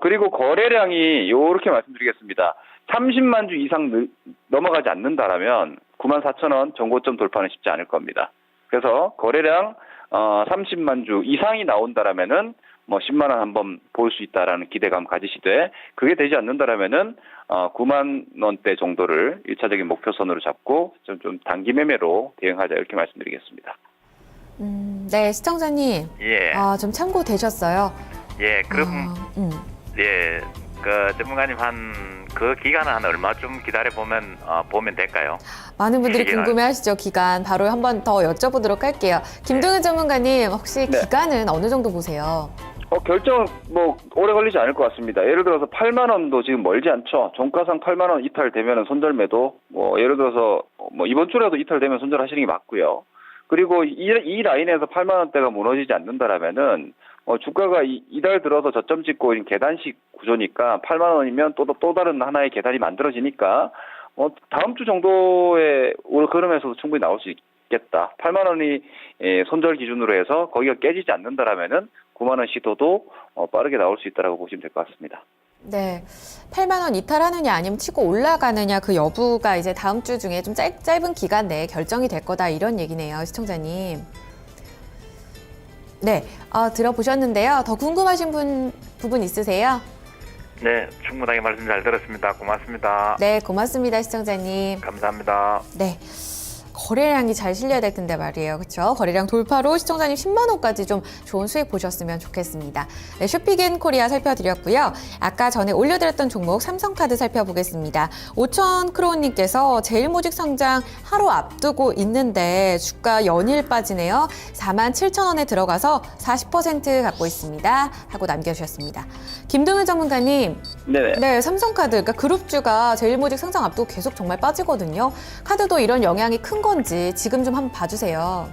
S3: 그리고 거래량이 이렇게 말씀드리겠습니다. 30만 주 이상 넘어가지 않는다라면 94,000원 정고점 돌파는 쉽지 않을 겁니다. 그래서 거래량 30만 주 이상이 나온다라면은 뭐 10만 원 한번 볼 수 있다라는 기대감 가지시되, 그게 되지 않는다라면은 9만 원대 정도를 1차적인 목표선으로 잡고 좀 단기 매매로 대응하자 이렇게 말씀드리겠습니다.
S1: 네, 시청자님.
S4: 예.
S1: 좀 참고되셨어요.
S4: 예, 그럼 예, 그 전문가님 그 기간은 한 얼마쯤 기다려 보면 될까요?
S1: 많은 분들이
S4: 시기를.
S1: 궁금해하시죠, 기간. 바로 한번 더 여쭤보도록 할게요. 김동현 전문가님, 혹시
S3: 네.
S1: 기간은 어느 정도 보세요?
S3: 결정은 오래 걸리지 않을 것 같습니다. 예를 들어서 8만 원도 지금 멀지 않죠. 종가상 8만 원 이탈되면 손절매도, 예를 들어서 이번 주라도 이탈되면 손절하시는 게 맞고요. 그리고 이 라인에서 8만 원대가 무너지지 않는다라면은 주가가 이달 들어서 저점 찍고 계단식 구조니까 8만 원이면 또 다른 하나의 계단이 만들어지니까 다음 주 정도의 흐름에서도 충분히 나올 수 있겠다. 8만 원이 손절 기준으로 해서 거기가 깨지지 않는다라면은 9만 원 시도도 빠르게 나올 수 있다라고 보시면 될 것 같습니다.
S1: 네, 8만 원 이탈하느냐 아니면 치고 올라가느냐 그 여부가 이제 다음 주 중에 좀 짧은 기간 내에 결정이 될 거다 이런 얘기네요, 시청자님. 네, 들어보셨는데요. 더 궁금하신 부분 있으세요?
S4: 네, 충분하게 말씀 잘 들었습니다. 고맙습니다.
S1: 네, 고맙습니다, 시청자님.
S4: 감사합니다.
S1: 네. 거래량이 잘 실려야 될 텐데 말이에요. 그렇죠? 거래량 돌파로 시청자님 10만 원까지 좀 좋은 수익 보셨으면 좋겠습니다. 네, 쇼핑앤코리아 살펴드렸고요. 아까 전에 올려드렸던 종목 삼성카드 살펴보겠습니다. 5,000크로님께서 제일모직 상장 하루 앞두고 있는데 주가 연일 빠지네요. 47,000원에 들어가서 40% 갖고 있습니다. 하고 남겨주셨습니다. 김동현 전문가님.
S3: 네네.
S1: 네, 삼성카드, 그러니까 그룹주가 제일모직 상장 앞두고 계속 정말 빠지거든요. 카드도 이런 영향이 큰 건지 지금 좀 한번 봐주세요.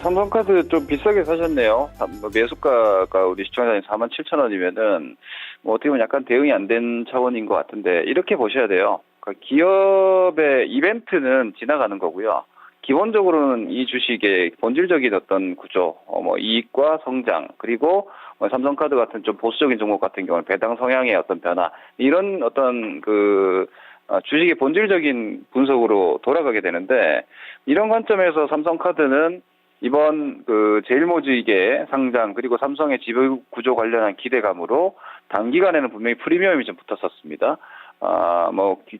S3: 삼성카드 좀 비싸게 사셨네요. 매수가가 우리 시청자님 47,000원이면은 뭐 어떻게 보면 약간 대응이 안 된 차원인 것 같은데 이렇게 보셔야 돼요. 그러니까 기업의 이벤트는 지나가는 거고요. 기본적으로는 이 주식의 본질적인 어떤 구조, 뭐 이익과 성장, 그리고 삼성카드 같은 좀 보수적인 종목 같은 경우는 배당 성향의 어떤 변화, 이런 어떤 주식의 본질적인 분석으로 돌아가게 되는데, 이런 관점에서 삼성카드는 이번 제일모직의 상장 그리고 삼성의 지분 구조 관련한 기대감으로 단기간에는 분명히 프리미엄이 좀 붙었었습니다.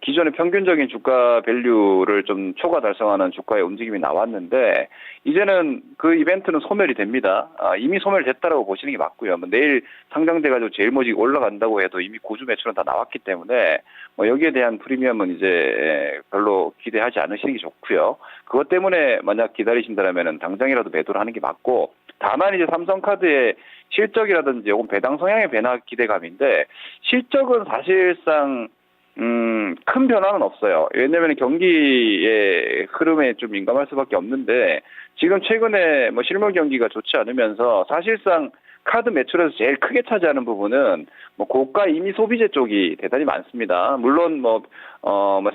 S3: 기존의 평균적인 주가 밸류를 좀 초과 달성하는 주가의 움직임이 나왔는데, 이제는 그 이벤트는 소멸이 됩니다. 이미 소멸됐다라고 보시는 게 맞고요. 내일 상장돼가지고 제일모직이 올라간다고 해도 이미 고주 매출은 다 나왔기 때문에, 여기에 대한 프리미엄은 이제 별로 기대하지 않으시는 게 좋고요. 그것 때문에 만약 기다리신다면은 당장이라도 매도를 하는 게 맞고, 다만 이제 삼성카드의 실적이라든지 혹은 배당 성향의 변화 기대감인데, 실적은 사실상 큰 변화는 없어요. 왜냐하면 경기의 흐름에 좀 민감할 수밖에 없는데, 지금 최근에 실물 경기가 좋지 않으면서 사실상 카드 매출에서 제일 크게 차지하는 부분은 고가 임의 소비재 쪽이 대단히 많습니다. 물론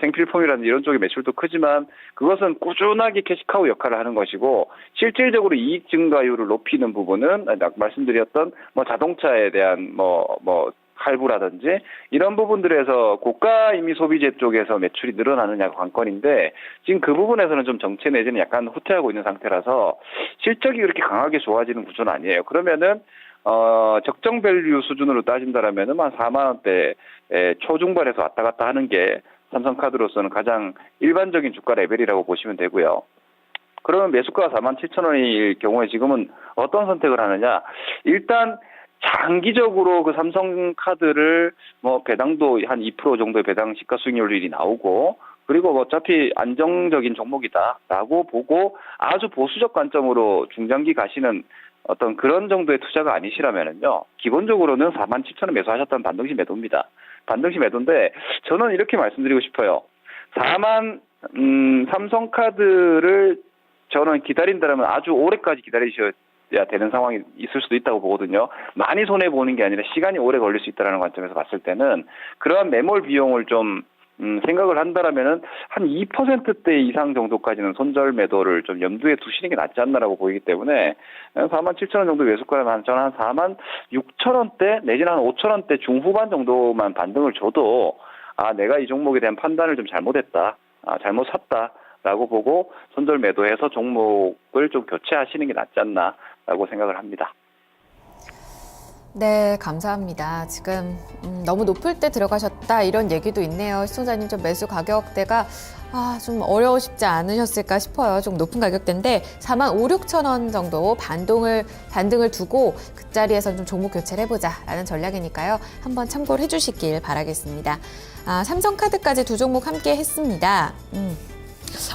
S3: 생필품이라든지 이런 쪽의 매출도 크지만 그것은 꾸준하게 캐시카우 역할을 하는 것이고, 실질적으로 이익 증가율을 높이는 부분은 말씀드렸던 자동차에 대한 할부라든지 이런 부분들에서 고가 임의 소비재 쪽에서 매출이 늘어나느냐가 관건인데, 지금 그 부분에서는 좀 정체 내지는 약간 후퇴하고 있는 상태라서 실적이 그렇게 강하게 좋아지는 구조는 아니에요. 그러면은 적정 밸류 수준으로 따진다라면은 한 4만 원대 초중반에서 왔다 갔다 하는 게 삼성카드로서는 가장 일반적인 주가 레벨이라고 보시면 되고요. 그러면 매수가가 47,000원일 경우에 지금은 어떤 선택을 하느냐? 일단 장기적으로 그 삼성카드를 배당도 한 2% 정도의 배당 시가수익률이 나오고, 그리고 어차피 안정적인 종목이다라고 보고 아주 보수적 관점으로 중장기 가시는 어떤 그런 정도의 투자가 아니시라면은요, 기본적으로는 47,000원 매수하셨다는 반등시 매도입니다. 반등시 매도인데, 저는 이렇게 말씀드리고 싶어요. 삼성카드를 저는 기다린다면 아주 오래까지 기다리셔야 되는 상황이 있을 수도 있다고 보거든요. 많이 손해보는 게 아니라 시간이 오래 걸릴 수 있다는 관점에서 봤을 때는 그러한 매몰 비용을 좀 생각을 한다라면은 한 2%대 이상 정도까지는 손절 매도를 좀 염두에 두시는 게 낫지 않나라고 보이기 때문에 47,000원 정도 매수가면 저는 한 46,000원대 내지는 한 5,000원대 중후반 정도만 반등을 줘도 내가 이 종목에 대한 판단을 좀 잘못했다, 잘못 샀다라고 보고 손절 매도해서 종목을 좀 교체하시는 게 낫지 않나라고 생각을 합니다.
S1: 네, 감사합니다. 지금 너무 높을 때 들어가셨다 이런 얘기도 있네요. 시청자님 좀 매수 가격대가 좀 어려우시지 않으셨을까 싶어요. 좀 높은 가격대인데 45,000~46,000원 정도 반등을 두고 그 자리에서 좀 종목 교체를 해보자라는 전략이니까요. 한번 참고를 해주시길 바라겠습니다. 삼성카드까지 두 종목 함께 했습니다.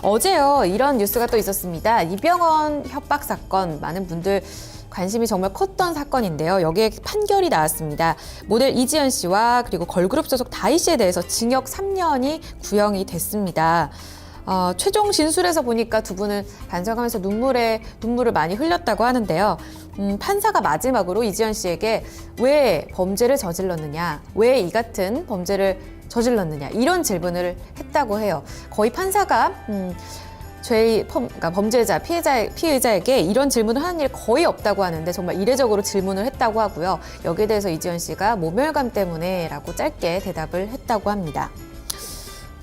S1: 어제요, 이런 뉴스가 또 있었습니다. 이병헌 협박 사건, 많은 분들 관심이 정말 컸던 사건인데요. 여기에 판결이 나왔습니다. 모델 이지연 씨와 그리고 걸그룹 소속 다희 씨에 대해서 징역 3년이 구형이 됐습니다. 최종 진술에서 보니까 두 분은 반성하면서 눈물을 많이 흘렸다고 하는데요. 판사가 마지막으로 이지연 씨에게 왜 범죄를 저질렀느냐, 왜 이 같은 범죄를 저질렀느냐, 이런 질문을 했다고 해요. 거의 판사가 그러니까 범죄자, 피의자에게 이런 질문을 하는 일이 거의 없다고 하는데 정말 이례적으로 질문을 했다고 하고요. 여기에 대해서 이지연 씨가 모멸감 때문에라고 짧게 대답을 했다고 합니다.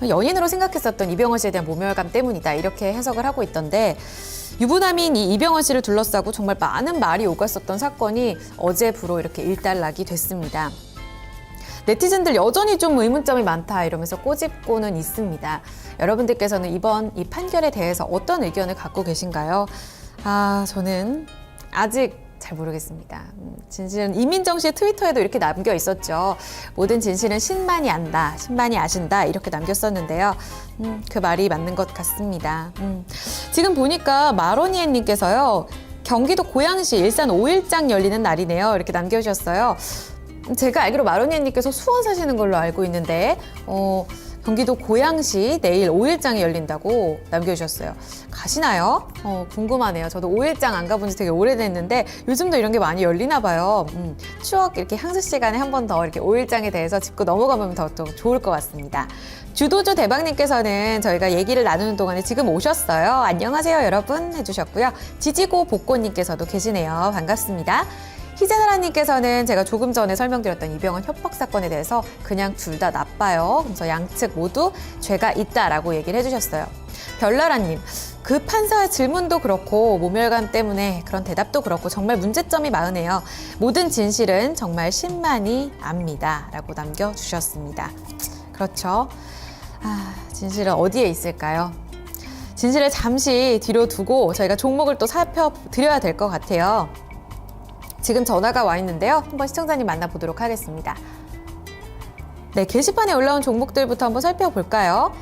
S1: 연인으로 생각했었던 이병헌 씨에 대한 모멸감 때문이다, 이렇게 해석을 하고 있던데, 유부남인 이 이병헌 씨를 둘러싸고 정말 많은 말이 오갔었던 사건이 어제부로 이렇게 일단락이 됐습니다. 네티즌들 여전히 좀 의문점이 많다 이러면서 꼬집고는 있습니다. 여러분들께서는 이번 이 판결에 대해서 어떤 의견을 갖고 계신가요? 저는 아직 잘 모르겠습니다. 진실은 이민정 씨의 트위터에도 이렇게 남겨 있었죠. 모든 진실은 신만이 안다, 신만이 아신다 이렇게 남겼었는데요. 그 말이 맞는 것 같습니다. 지금 보니까 마로니에님께서요. 경기도 고양시 일산 5일장 열리는 날이네요. 이렇게 남겨주셨어요. 제가 알기로 마로니에님께서 수원 사시는 걸로 알고 있는데 경기도 고양시 내일 5일장이 열린다고 남겨주셨어요. 가시나요? 궁금하네요. 저도 5일장 안 가본 지 되게 오래됐는데 요즘도 이런 게 많이 열리나 봐요. 추억 이렇게 향수 시간에 한 번 더 이렇게 5일장에 대해서 짚고 넘어가면 더 좋을 것 같습니다. 주도주 대박님께서는 저희가 얘기를 나누는 동안에 지금 오셨어요. 안녕하세요 여러분 해주셨고요. 지지고 복고님께서도 계시네요. 반갑습니다. 희재나라님께서는 제가 조금 전에 설명드렸던 이병헌 협박 사건에 대해서 그냥 둘 다 나빠요. 그래서 양측 모두 죄가 있다라고 얘기를 해주셨어요. 별나라님, 그 판사의 질문도 그렇고 모멸감 때문에 그런 대답도 그렇고 정말 문제점이 많으네요. 모든 진실은 정말 신만이 압니다. 라고 남겨주셨습니다. 그렇죠. 진실은 어디에 있을까요? 진실을 잠시 뒤로 두고 저희가 종목을 또 살펴드려야 될 것 같아요. 지금 전화가 와 있는데요. 한번 시청자님 만나보도록 하겠습니다. 네, 게시판에 올라온 종목들부터 한번 살펴볼까요?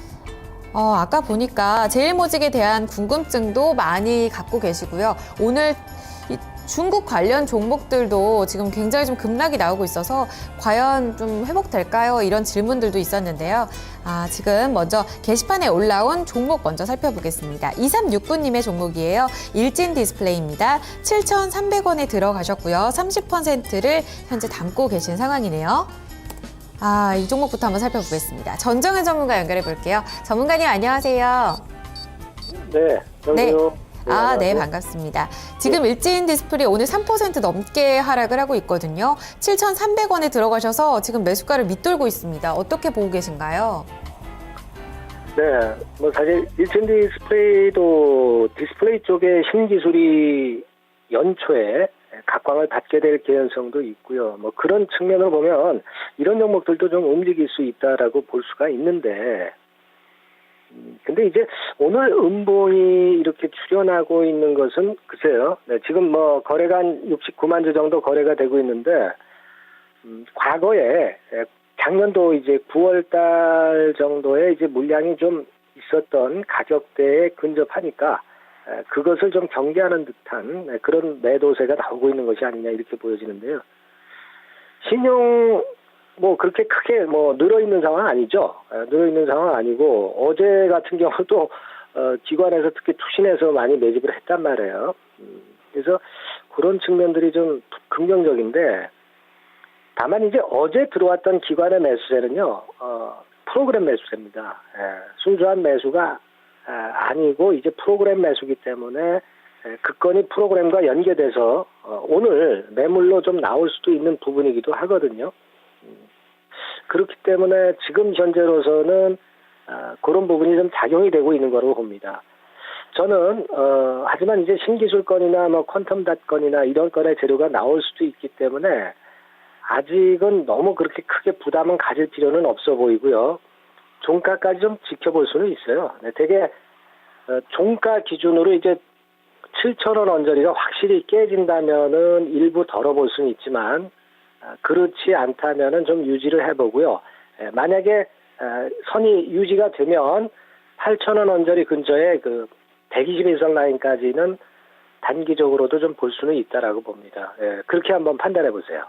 S1: 아까 보니까 제일모직에 대한 궁금증도 많이 갖고 계시고요. 오늘 중국 관련 종목들도 지금 굉장히 좀 급락이 나오고 있어서 과연 좀 회복될까요? 이런 질문들도 있었는데요. 지금 먼저 게시판에 올라온 종목 먼저 살펴보겠습니다. 2369님의 종목이에요. 일진 디스플레이입니다. 7,300원에 들어가셨고요. 30%를 현재 담고 계신 상황이네요. 이 종목부터 한번 살펴보겠습니다. 전정현 전문가 연결해 볼게요. 전문가님 안녕하세요.
S5: 네, 여보세요.
S1: 네, 반갑습니다. 지금 일진 디스플레이 오늘 3% 넘게 하락을 하고 있거든요. 7,300원에 들어가셔서 지금 매수가를 밑돌고 있습니다. 어떻게 보고 계신가요?
S5: 네, 사실 일진 디스플레이도 디스플레이 쪽에 신기술이 연초에 각광을 받게 될 개연성도 있고요. 그런 측면으로 보면 이런 종목들도 좀 움직일 수 있다라고 볼 수가 있는데, 근데 이제 오늘 음봉이 이렇게 출현하고 있는 것은 글쎄요. 네, 지금 거래가 한 69만 주 정도 거래가 되고 있는데, 과거에 작년도 이제 9월 달 정도에 이제 물량이 좀 있었던 가격대에 근접하니까 그것을 좀 경계하는 듯한 그런 매도세가 나오고 있는 것이 아니냐 이렇게 보여지는데요. 신용 그렇게 크게 늘어있는 상황 아니죠. 늘어있는 상황 아니고 어제 같은 경우도 기관에서 특히 투신해서 많이 매집을 했단 말이에요. 그래서 그런 측면들이 좀 긍정적인데, 다만 이제 어제 들어왔던 기관의 매수세는요, 프로그램 매수세입니다. 순수한 매수가 아니고 이제 프로그램 매수기 때문에 그 건이 프로그램과 연계돼서 오늘 매물로 좀 나올 수도 있는 부분이기도 하거든요. 그렇기 때문에 지금 현재로서는 그런 부분이 좀 작용이 되고 있는 거로 봅니다. 저는 하지만 이제 신기술 건이나 퀀텀 닷 건이나 이런 건의 재료가 나올 수도 있기 때문에 아직은 너무 그렇게 크게 부담은 가질 필요는 없어 보이고요. 종가까지 좀 지켜볼 수는 있어요. 되게 종가 기준으로 이제 7,000원 언저리가 확실히 깨진다면은 일부 덜어볼 수는 있지만, 그렇지 않다면은 좀 유지를 해보고요. 만약에 선이 유지가 되면 8,000원 언저리 근처에 그 121선 라인까지는 단기적으로도 좀 볼 수는 있다라고 봅니다. 그렇게 한번 판단해 보세요.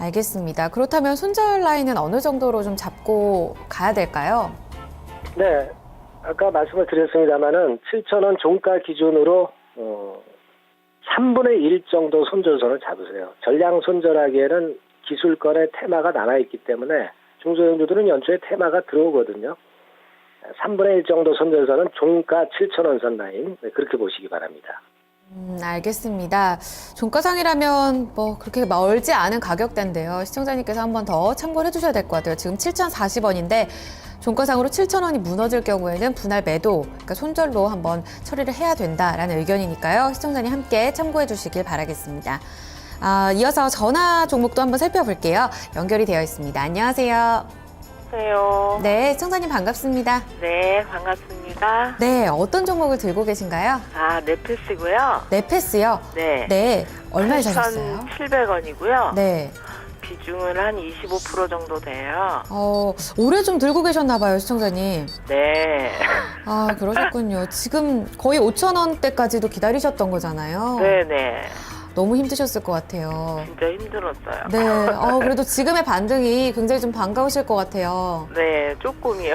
S1: 알겠습니다. 그렇다면 손절 라인은 어느 정도로 좀 잡고 가야 될까요?
S5: 네, 아까 말씀을 드렸습니다마는 7,000원 종가 기준으로 3분의 1 정도 손절선을 잡으세요. 전량 손절하기에는 기술권의 테마가 남아있기 때문에 중소형주들은 연초에 테마가 들어오거든요. 3분의 1 정도 손절선은 종가 7,000원 선 라인, 그렇게 보시기 바랍니다.
S1: 알겠습니다. 종가상이라면 뭐 그렇게 멀지 않은 가격대인데요. 시청자님께서 한 번 더 참고를 해주셔야 될 것 같아요. 지금 7,040원인데 종가상으로 7,000원이 무너질 경우에는 분할 매도, 그러니까 손절로 한번 처리를 해야 된다라는 의견이니까요. 시청자님 함께 참고해 주시길 바라겠습니다. 이어서 전화 종목도 한번 살펴볼게요. 연결이 되어 있습니다. 안녕하세요.
S6: 안녕하세요.
S1: 네, 시청자님 반갑습니다.
S6: 네, 반갑습니다.
S1: 네, 어떤 종목을 들고 계신가요?
S6: 넷플스고요.
S1: 넷패스요?
S6: 네.
S1: 네, 얼마에 사셨어요?
S6: 8,700원이고요.
S1: 네.
S6: 비중은 한 25% 정도 돼요.
S1: 오래 좀 들고 계셨나 봐요, 시청자님.
S6: 네.
S1: 그러셨군요. 지금 거의 5,000원대까지도 기다리셨던 거잖아요.
S6: 네네.
S1: 너무 힘드셨을 것 같아요.
S6: 진짜 힘들었어요.
S1: 네. 그래도 지금의 반등이 굉장히 좀 반가우실 것 같아요.
S6: 네, 조금이요.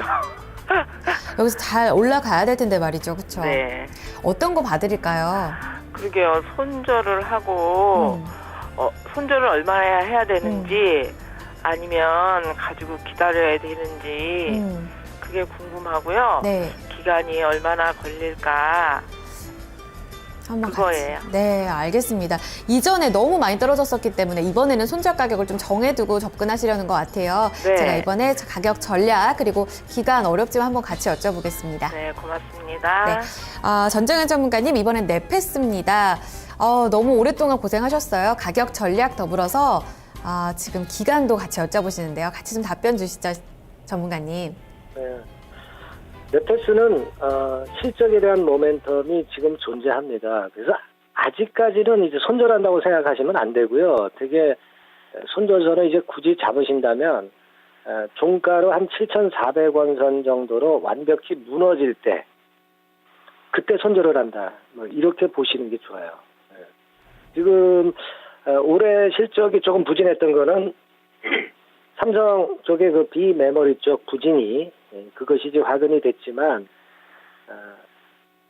S1: 여기서 잘 올라가야 될 텐데 말이죠. 그렇죠?
S6: 네.
S1: 어떤 거 봐드릴까요?
S6: 그러게요. 손절을 하고, 손절을 얼마나 해야 되는지, 아니면 가지고 기다려야 되는지, 그게 궁금하고요.
S1: 네.
S6: 기간이 얼마나 걸릴까.
S1: 한번
S6: 그거예요.
S1: 같이. 네, 알겠습니다. 이전에 너무 많이 떨어졌었기 때문에 이번에는 손절 가격을 좀 정해두고 접근하시려는 것 같아요.
S6: 네.
S1: 제가 이번에 가격 전략 그리고 기간 어렵지만 한번 같이 여쭤보겠습니다.
S6: 네, 고맙습니다.
S1: 네. 전정현 전문가님, 이번엔 넷패스입니다. 너무 오랫동안 고생하셨어요. 가격 전략 더불어서 지금 기간도 같이 여쭤보시는데요. 같이 좀 답변 주시죠, 전문가님.
S5: 네. 넷패스는 실적에 대한 모멘텀이 지금 존재합니다. 그래서 아직까지는 이제 손절한다고 생각하시면 안 되고요. 되게 손절선을 이제 굳이 잡으신다면 종가로 한 7,400원 선 정도로 완벽히 무너질 때 그때 손절을 한다. 뭐 이렇게 보시는 게 좋아요. 지금 올해 실적이 조금 부진했던 거는 삼성 쪽의 그 비메모리 쪽 부진이 그것이 이제 화근이 됐지만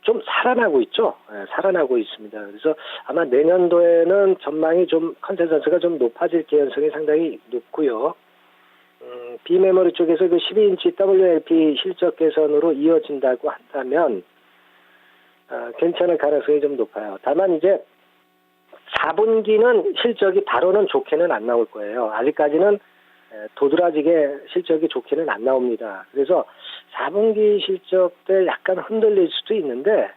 S5: 좀 살아나고 있죠. 살아나고 있습니다. 그래서 아마 내년도에는 전망이 좀 컨센서스가 좀 높아질 개연성이 상당히 높고요. 비메모리 쪽에서 그 12인치 WLP 실적 개선으로 이어진다고 한다면 괜찮을 가능성이 좀 높아요. 다만 이제 4분기는 실적이 바로는 좋게는 안 나올 거예요. 아직까지는 도드라지게 실적이 좋게는 안 나옵니다. 그래서 4분기 실적 때 약간 흔들릴 수도 있는데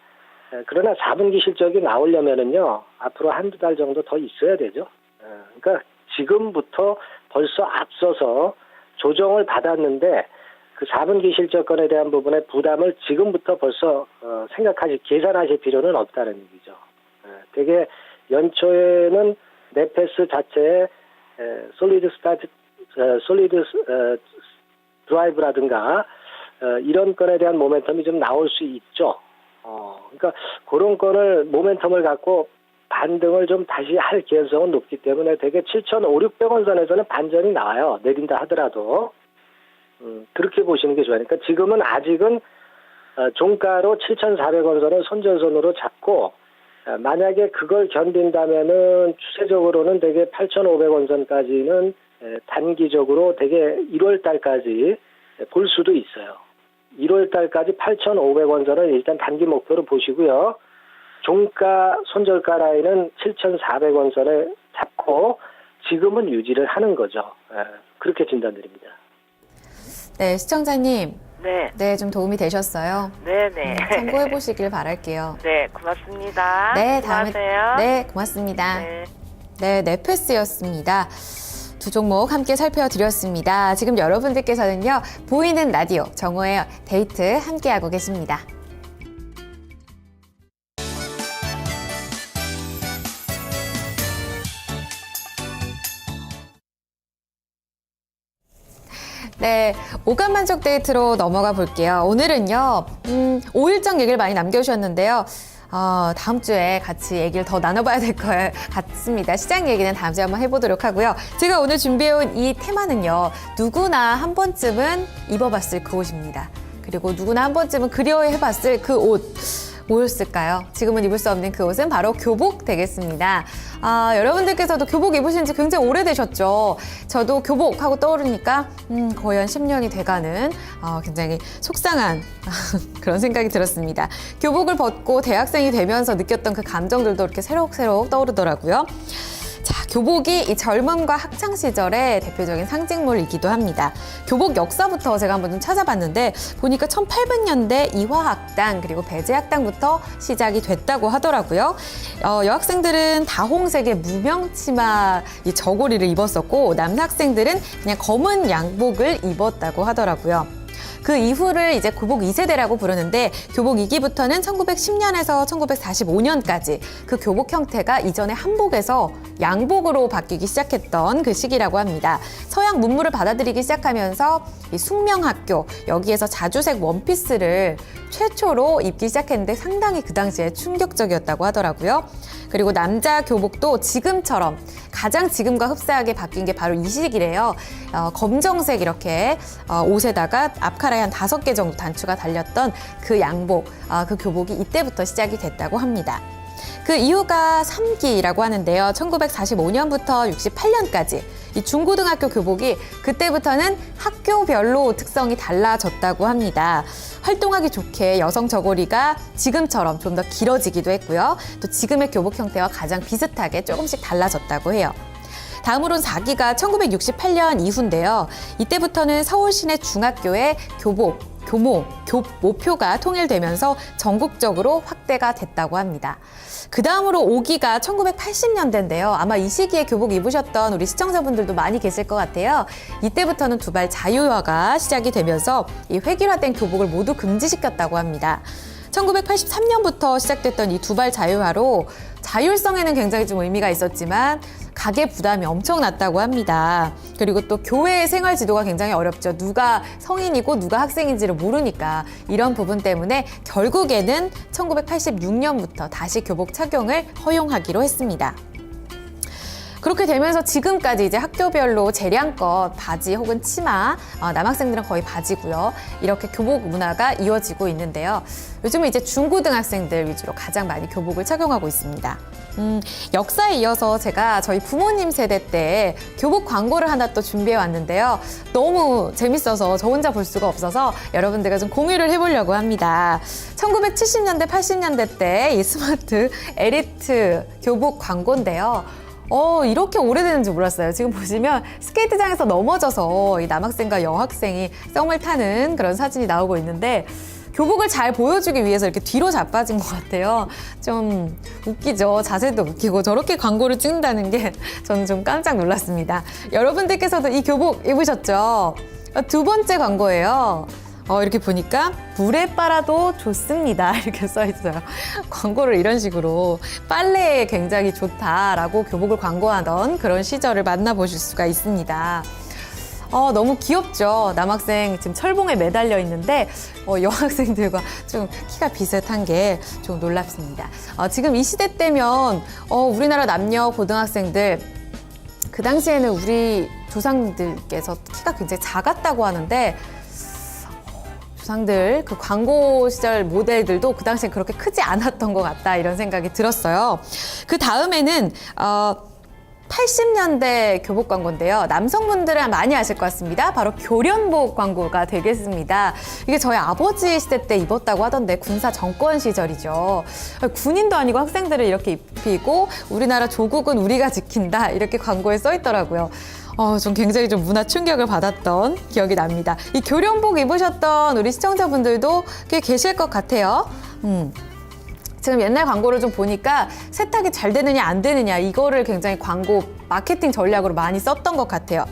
S5: 그러나 4분기 실적이 나오려면은요 앞으로 한두 달 정도 더 있어야 되죠. 그러니까 지금부터 벌써 앞서서 조정을 받았는데 그 4분기 실적권에 대한 부분의 부담을 지금부터 벌써 계산하실 필요는 없다는 얘기죠. 되게 연초에는 넷패스 자체에 솔리드 드라이브라든가 이런 건에 대한 모멘텀이 좀 나올 수 있죠. 그러니까 그런 건을 모멘텀을 갖고 반등을 좀 다시 할 개연성은 높기 때문에 되게 7,500~600원 선에서는 반전이 나와요. 내린다 하더라도. 그렇게 보시는 게 좋아요. 그러니까 지금은 아직은 종가로 7,400원 선을 손절선으로 잡고 만약에 그걸 견딘다면은 추세적으로는 되게 8,500원 선까지는 단기적으로 되게 1월 달까지 볼 수도 있어요. 1월 달까지 8,500원 선을 일단 단기 목표로 보시고요. 종가 손절가 라인은 7,400원 선을 잡고 지금은 유지를 하는 거죠. 그렇게 진단드립니다.
S1: 네, 시청자님.
S6: 네.
S1: 네, 좀 도움이 되셨어요?
S6: 네네.
S1: 참고해 보시길 바랄게요.
S6: 네, 고맙습니다.
S1: 네, 다음에.
S6: 수고하세요.
S1: 네, 고맙습니다.
S6: 네.
S1: 네, 넷패스였습니다. 두 종목 함께 살펴드렸습니다. 지금 여러분들께서는요, 보이는 라디오 정오의 데이트 함께하고 계십니다. 네, 오감만족 데이트로 넘어가 볼게요. 오늘은요, 5일장 얘기를 많이 남겨주셨는데요. 다음 주에 같이 얘기를 더 나눠봐야 될 것 같습니다. 시장 얘기는 다음 주에 한번 해보도록 하고요. 제가 오늘 준비해온 이 테마는요, 누구나 한 번쯤은 입어봤을 그 옷입니다. 그리고 누구나 한 번쯤은 그리워해봤을 그 옷. 뭐였을까요? 지금은 입을 수 없는 그 옷은 바로 교복 되겠습니다. 여러분들께서도 교복 입으신 지 굉장히 오래되셨죠? 저도 교복 하고 떠오르니까 거의 한 10년이 돼가는 굉장히 속상한 그런 생각이 들었습니다. 교복을 벗고 대학생이 되면서 느꼈던 그 감정들도 이렇게 새록새록 떠오르더라고요. 자, 교복이 이 젊음과 학창 시절의 대표적인 상징물이기도 합니다. 교복 역사부터 제가 한번 좀 찾아봤는데 보니까 1800년대 이화학당 그리고 배제학당부터 시작이 됐다고 하더라고요. 여학생들은 다홍색의 무명 치마 이 저고리를 입었었고 남학생들은 그냥 검은 양복을 입었다고 하더라고요. 그 이후를 이제 교복 2세대라고 부르는데 교복 2기부터는 1910년에서 1945년까지 그 교복 형태가 이전의 한복에서 양복으로 바뀌기 시작했던 그 시기라고 합니다. 서양 문물을 받아들이기 시작하면서 이 숙명학교 여기에서 자주색 원피스를 최초로 입기 시작했는데 상당히 그 당시에 충격적이었다고 하더라고요. 그리고 남자 교복도 지금처럼 가장 지금과 흡사하게 바뀐 게 바로 이 시기래요. 검정색 이렇게 옷에다가 앞카라에 한 5개 정도 단추가 달렸던 그 양복, 그 교복이 이때부터 시작이 됐다고 합니다. 그 이유가 3기라고 하는데요. 1945년부터 68년까지 이 중고등학교 교복이 그때부터는 학교별로 특성이 달라졌다고 합니다. 활동하기 좋게 여성 저고리가 지금처럼 좀 더 길어지기도 했고요. 또 지금의 교복 형태와 가장 비슷하게 조금씩 달라졌다고 해요. 다음으로는 4기가 1968년 이후인데요. 이때부터는 서울 시내 중학교의 교모표가 통일되면서 전국적으로 확대가 됐다고 합니다. 그 다음으로 5기가 1980년대인데요. 아마 이 시기에 교복 입으셨던 우리 시청자분들도 많이 계실 것 같아요. 이때부터는 두발 자유화가 시작이 되면서 이 획일화된 교복을 모두 금지시켰다고 합니다. 1983년부터 시작됐던 이 두발 자유화로 자율성에는 굉장히 좀 의미가 있었지만 가계 부담이 엄청났다고 합니다. 그리고 또 교회의 생활 지도가 굉장히 어렵죠. 누가 성인이고 누가 학생인지를 모르니까 이런 부분 때문에 결국에는 1986년부터 다시 교복 착용을 허용하기로 했습니다. 그렇게 되면서 지금까지 이제 학교별로 재량껏 바지 혹은 치마, 남학생들은 거의 바지고요. 이렇게 교복 문화가 이어지고 있는데요. 요즘은 이제 중고등학생들 위주로 가장 많이 교복을 착용하고 있습니다. 역사에 이어서 제가 저희 부모님 세대 때 교복 광고를 하나 또 준비해 왔는데요. 너무 재밌어서 저 혼자 볼 수가 없어서 여러분들과 좀 공유를 해보려고 합니다. 1970년대, 80년대 때 이 스마트 에리트 교복 광고인데요. 이렇게 오래되는지 몰랐어요. 지금 보시면 스케이트장에서 넘어져서 이 남학생과 여학생이 썸을 타는 그런 사진이 나오고 있는데 교복을 잘 보여주기 위해서 이렇게 뒤로 자빠진 것 같아요. 좀 웃기죠. 자세도 웃기고 저렇게 광고를 찍는다는 게 저는 좀 깜짝 놀랐습니다. 여러분들께서도 이 교복 입으셨죠? 두 번째 광고예요. 이렇게 보니까 물에 빨아도 좋습니다. 이렇게 써 있어요. 광고를 이런 식으로 빨래에 굉장히 좋다라고 교복을 광고하던 그런 시절을 만나보실 수가 있습니다. 너무 귀엽죠? 남학생 지금 철봉에 매달려 있는데 여학생들과 좀 키가 비슷한 게 좀 놀랍습니다. 지금 이 시대 때면 우리나라 남녀 고등학생들 그 당시에는 우리 조상들께서 키가 굉장히 작았다고 하는데 조상들 그 광고 시절 모델들도 그 당시에 그렇게 크지 않았던 것 같다 이런 생각이 들었어요. 그 다음에는 80년대 교복 광고인데요. 남성분들은 많이 아실 것 같습니다. 바로 교련복 광고가 되겠습니다. 이게 저희 아버지 시대 때 입었다고 하던데 군사 정권 시절이죠. 군인도 아니고 학생들을 이렇게 입히고 우리나라 조국은 우리가 지킨다 이렇게 광고에 써 있더라고요. 좀 굉장히 좀 문화 충격을 받았던 기억이 납니다. 이 교련복 입으셨던 우리 시청자분들도 꽤 계실 것 같아요. 지금 옛날 광고를 좀 보니까 세탁이 잘 되느냐 안 되느냐 이거를 굉장히 광고 마케팅 전략으로 많이 썼던 것 같아요.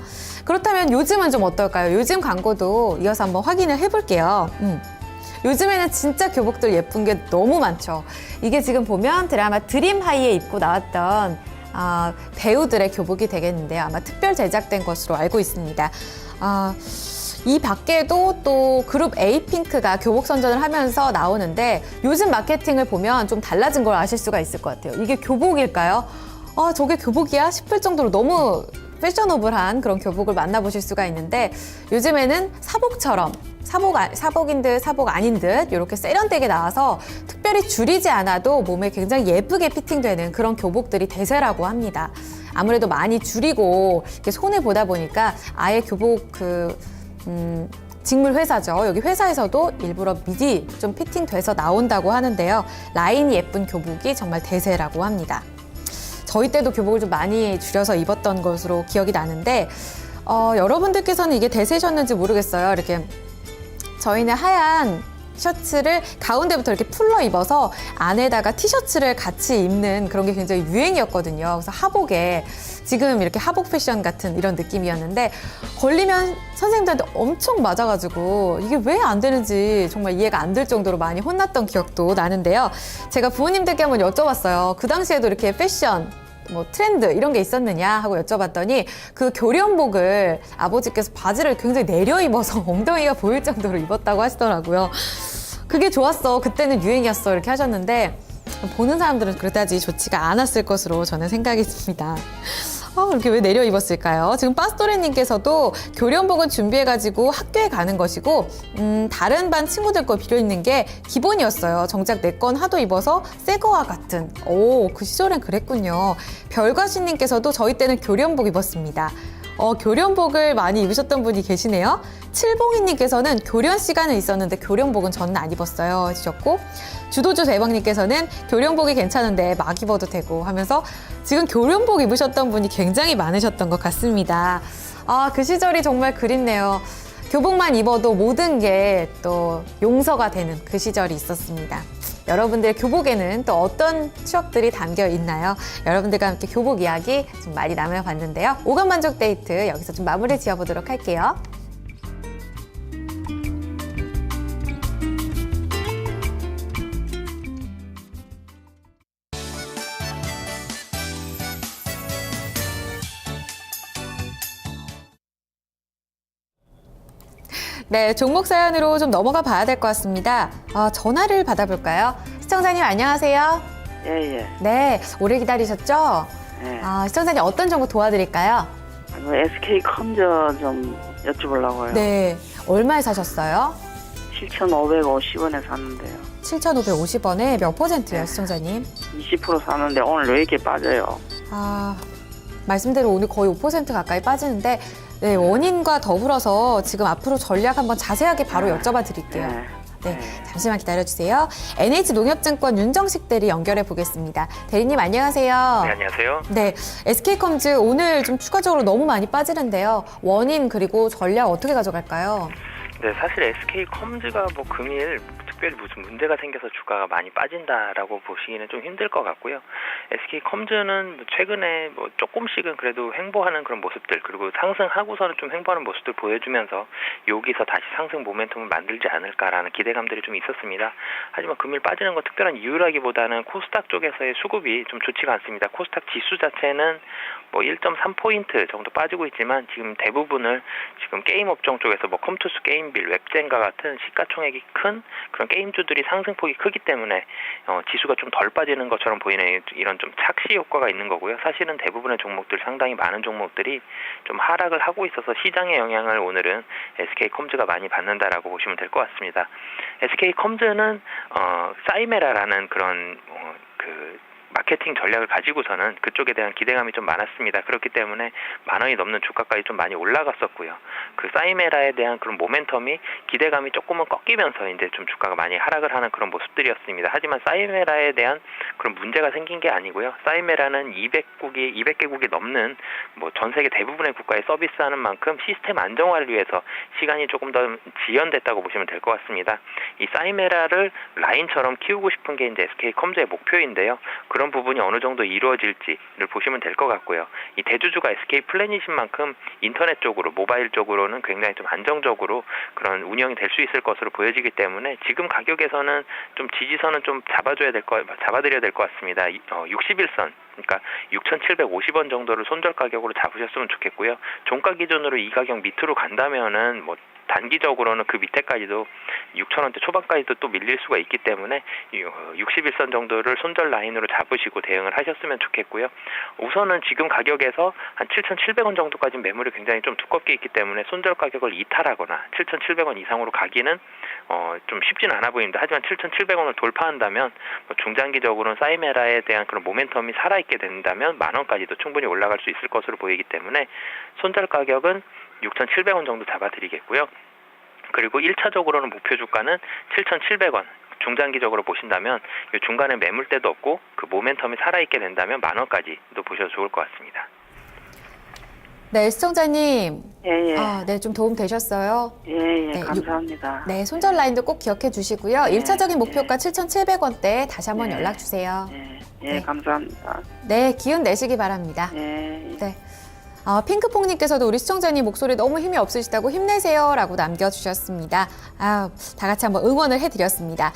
S1: 그렇다면 요즘은 좀 어떨까요? 요즘 광고도 이어서 한번 확인을 해볼게요. 요즘에는 진짜 교복들 예쁜 게 너무 많죠. 이게 지금 보면 드라마 드림하이에 입고 나왔던 배우들의 교복이 되겠는데요. 아마 특별 제작된 것으로 알고 있습니다. 이 밖에도 또 그룹 에이핑크가 교복 선전을 하면서 나오는데 요즘 마케팅을 보면 좀 달라진 걸 아실 수가 있을 것 같아요. 이게 교복일까요? 저게 교복이야? 싶을 정도로 너무 패셔너블한 그런 교복을 만나보실 수가 있는데 요즘에는 사복처럼 사복인 듯 사복 아닌 듯 이렇게 세련되게 나와서 특별히 줄이지 않아도 몸에 굉장히 예쁘게 피팅되는 그런 교복들이 대세라고 합니다. 아무래도 많이 줄이고 이렇게 손해 보다 보니까 아예 교복 직물 회사죠. 여기 회사에서도 일부러 미리 좀 피팅돼서 나온다고 하는데요. 라인이 예쁜 교복이 정말 대세라고 합니다. 저희 때도 교복을 좀 많이 줄여서 입었던 것으로 기억이 나는데 여러분들께서는 이게 대세셨는지 모르겠어요. 이렇게 저희는 하얀 셔츠를 가운데부터 이렇게 풀러 입어서 안에다가 티셔츠를 같이 입는 그런 게 굉장히 유행이었거든요. 그래서 하복에 지금 이렇게 하복 패션 같은 이런 느낌이었는데 걸리면 선생님들한테 엄청 맞아가지고 이게 왜 안 되는지 정말 이해가 안 될 정도로 많이 혼났던 기억도 나는데요. 제가 부모님들께 한번 여쭤봤어요. 그 당시에도 이렇게 패션 뭐 트렌드 이런 게 있었느냐 하고 여쭤봤더니 그 교련복을 아버지께서 바지를 굉장히 내려 입어서 엉덩이가 보일 정도로 입었다고 하시더라고요. 그게 좋았어. 그때는 유행이었어. 이렇게 하셨는데 보는 사람들은 그다지 좋지가 않았을 것으로 저는 생각이 듭니다. 이렇게 왜 내려 입었을까요? 지금 빠스토레님께서도 교련복은 준비해가지고 학교에 가는 것이고 다른 반 친구들 거 빌려 입는 게 기본이었어요. 정작 내 건 하도 입어서 새 거와 같은. 그 시절엔 그랬군요. 별과시님께서도 저희 때는 교련복 입었습니다. 교련복을 많이 입으셨던 분이 계시네요. 칠봉이님께서는 교련 시간은 있었는데 교련복은 저는 안 입었어요 하셨고, 주도주 대박님께서는 교련복이 괜찮은데 막 입어도 되고 하면서 지금 교련복 입으셨던 분이 굉장히 많으셨던 것 같습니다. 그 시절이 정말 그립네요. 교복만 입어도 모든 게 또 용서가 되는 그 시절이 있었습니다. 여러분들 교복에는 또 어떤 추억들이 담겨 있나요? 여러분들과 함께 교복 이야기 좀 많이 나눠봤는데요. 오감만족 데이트 여기서 좀 마무리 지어보도록 할게요. 네, 종목 사연으로 좀 넘어가 봐야 될 것 같습니다. 전화를 받아볼까요? 시청자님 안녕하세요.
S7: 예.
S1: 네, 오래 기다리셨죠?
S7: 예.
S1: 시청자님 어떤 정보 도와드릴까요?
S7: SK 컴저 좀 여쭤보려고요.
S1: 네, 얼마에 사셨어요?
S7: 7,550원에 샀는데요.
S1: 7,550원에 몇 %예요, 시청자님?
S7: 20% 샀는데 오늘 왜 이렇게 빠져요?
S1: 말씀대로 오늘 거의 5% 가까이 빠지는데 네, 원인과 더불어서 지금 앞으로 전략 한번 자세하게 바로 여쭤봐 드릴게요. 네, 잠시만 기다려주세요. NH농협증권 윤정식 대리 연결해 보겠습니다. 대리님 안녕하세요.
S4: 네, 안녕하세요.
S1: 네, SK컴즈 오늘 좀 추가적으로 너무 많이 빠지는데요. 원인 그리고 전략 어떻게 가져갈까요?
S8: 네, 사실 SK컴즈가 금일 특별히 무슨 문제가 생겨서 주가가 많이 빠진다라고 보시기는 좀 힘들 것 같고요. SK컴즈는 최근에 조금씩은 그래도 횡보하는 그런 모습들, 그리고 상승하고서는 좀 횡보하는 모습들 보여주면서 여기서 다시 상승 모멘텀을 만들지 않을까라는 기대감들이 좀 있었습니다. 하지만 금일 빠지는 건 특별한 이유라기보다는 코스닥 쪽에서의 수급이 좀 좋지가 않습니다. 코스닥 지수 자체는 1.3포인트 정도 빠지고 있지만 지금 대부분을 지금 게임 업종 쪽에서 컴투스, 게임빌, 웹젠과 같은 시가총액이 큰 그런 게임주들이 상승폭이 크기 때문에 지수가 좀 덜 빠지는 것처럼 보이는 이런 좀 착시 효과가 있는 거고요. 사실은 대부분의 종목들, 상당히 많은 종목들이 좀 하락을 하고 있어서 시장의 영향을 오늘은 SK컴즈가 많이 받는다라고 보시면 될 것 같습니다. SK컴즈는 사이메라라는 그런 마케팅 전략을 가지고서는 그쪽에 대한 기대감이 좀 많았습니다. 그렇기 때문에 10,000원이 넘는 주가까지 좀 많이 올라갔었고요. 그 사이메라에 대한 그런 모멘텀이 기대감이 조금은 꺾이면서 이제 좀 주가가 많이 하락을 하는 그런 모습들이었습니다. 하지만 사이메라에 대한 그런 문제가 생긴 게 아니고요. 사이메라는 200개국이 넘는 전 세계 대부분의 국가에 서비스하는 만큼 시스템 안정화를 위해서 시간이 조금 더 지연됐다고 보시면 될 것 같습니다. 이 사이메라를 라인처럼 키우고 싶은 게 이제 SK컴즈의 목표인데요. 그런 부분이 어느 정도 이루어질지를 보시면 될 것 같고요. 이 대주주가 SK 플래닛인 만큼 인터넷 쪽으로, 모바일 쪽으로는 굉장히 좀 안정적으로 그런 운영이 될 수 있을 것으로 보여지기 때문에 지금 가격에서는 좀 지지선은 좀 잡아드려야 될 것 같습니다. 61선, 그러니까 6,750원 정도를 손절 가격으로 잡으셨으면 좋겠고요. 종가 기준으로 이 가격 밑으로 간다면은 단기적으로는 그 밑에까지도 6,000원대 초반까지도 또 밀릴 수가 있기 때문에 61선 정도를 손절 라인으로 잡으시고 대응을 하셨으면 좋겠고요. 우선은 지금 가격에서 한 7,700원 정도까지 매물이 굉장히 좀 두껍게 있기 때문에 손절 가격을 이탈하거나 7,700원 이상으로 가기는 좀 쉽지는 않아 보입니다. 하지만 7,700원을 돌파한다면 중장기적으로는 사이메라에 대한 그런 모멘텀이 살아있게 된다면 10,000원까지도 충분히 올라갈 수 있을 것으로 보이기 때문에 손절 가격은 6,700원 정도 잡아드리겠고요. 그리고 1차적으로는 목표 주가는 7,700원. 중장기적으로 보신다면 중간에 매물대도 없고 그 모멘텀이 살아있게 된다면 10,000원까지도 보셔도 좋을 것 같습니다.
S1: 네, 시청자님.
S7: 예, 예.
S1: 네, 좀 도움 되셨어요?
S7: 예, 예.
S1: 네,
S7: 감사합니다.
S1: 네, 손절 라인도 꼭 기억해 주시고요.
S7: 네,
S1: 1차적인 목표가 7,700원대 다시 한번
S7: 네.
S1: 연락 주세요.
S7: 예, 예.
S1: 네.
S7: 감사합니다.
S1: 네, 기운 내시기 바랍니다.
S7: 예.
S1: 네. 핑크퐁님께서도 우리 시청자님 목소리 너무 힘이 없으시다고 힘내세요 라고 남겨주셨습니다. 다 같이 한번 응원을 해드렸습니다.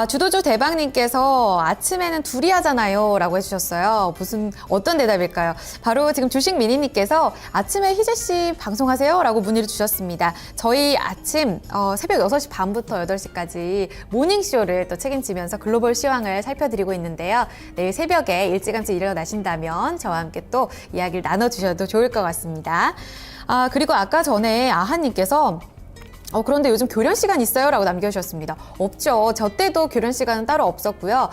S1: 주도주 대박님께서 아침에는 둘이 하잖아요 라고 해주셨어요. 어떤 대답일까요? 바로 지금 주식 미니님께서 아침에 희재씨 방송하세요 라고 문의를 주셨습니다. 저희 아침 새벽 6시 반부터 8시까지 모닝쇼를 또 책임지면서 글로벌 시황을 살펴드리고 있는데요. 내일 새벽에 일찌감치 일어나신다면 저와 함께 또 이야기를 나눠주셔도 좋을 것 같습니다. 그리고 아까 전에 아하님께서 그런데 요즘 교련 시간 있어요? 라고 남겨주셨습니다. 없죠. 저 때도 교련 시간은 따로 없었고요.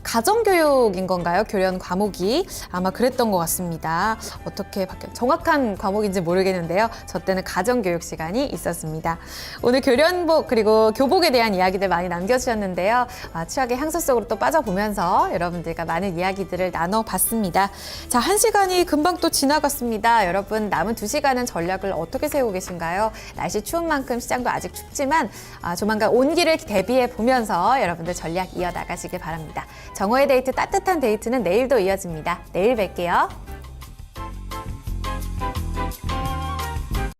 S1: 가정교육인 건가요? 교련 과목이. 아마 그랬던 것 같습니다. 어떻게 정확한 과목인지 모르겠는데요. 저 때는 가정교육 시간이 있었습니다. 오늘 교련복 그리고 교복에 대한 이야기들 많이 남겨주셨는데요. 추억의 향수 속으로 또 빠져보면서 여러분들과 많은 이야기들을 나눠봤습니다. 자, 1시간이 금방 또 지나갔습니다. 여러분 남은 2시간은 전략을 어떻게 세우고 계신가요? 날씨 추운 만큼 시장도 아직 춥지만 조만간 온기를 대비해 보면서 여러분들 전략 이어나가시길 바랍니다. 정오의 데이트 따뜻한 데이트는 내일도 이어집니다. 내일 뵐게요.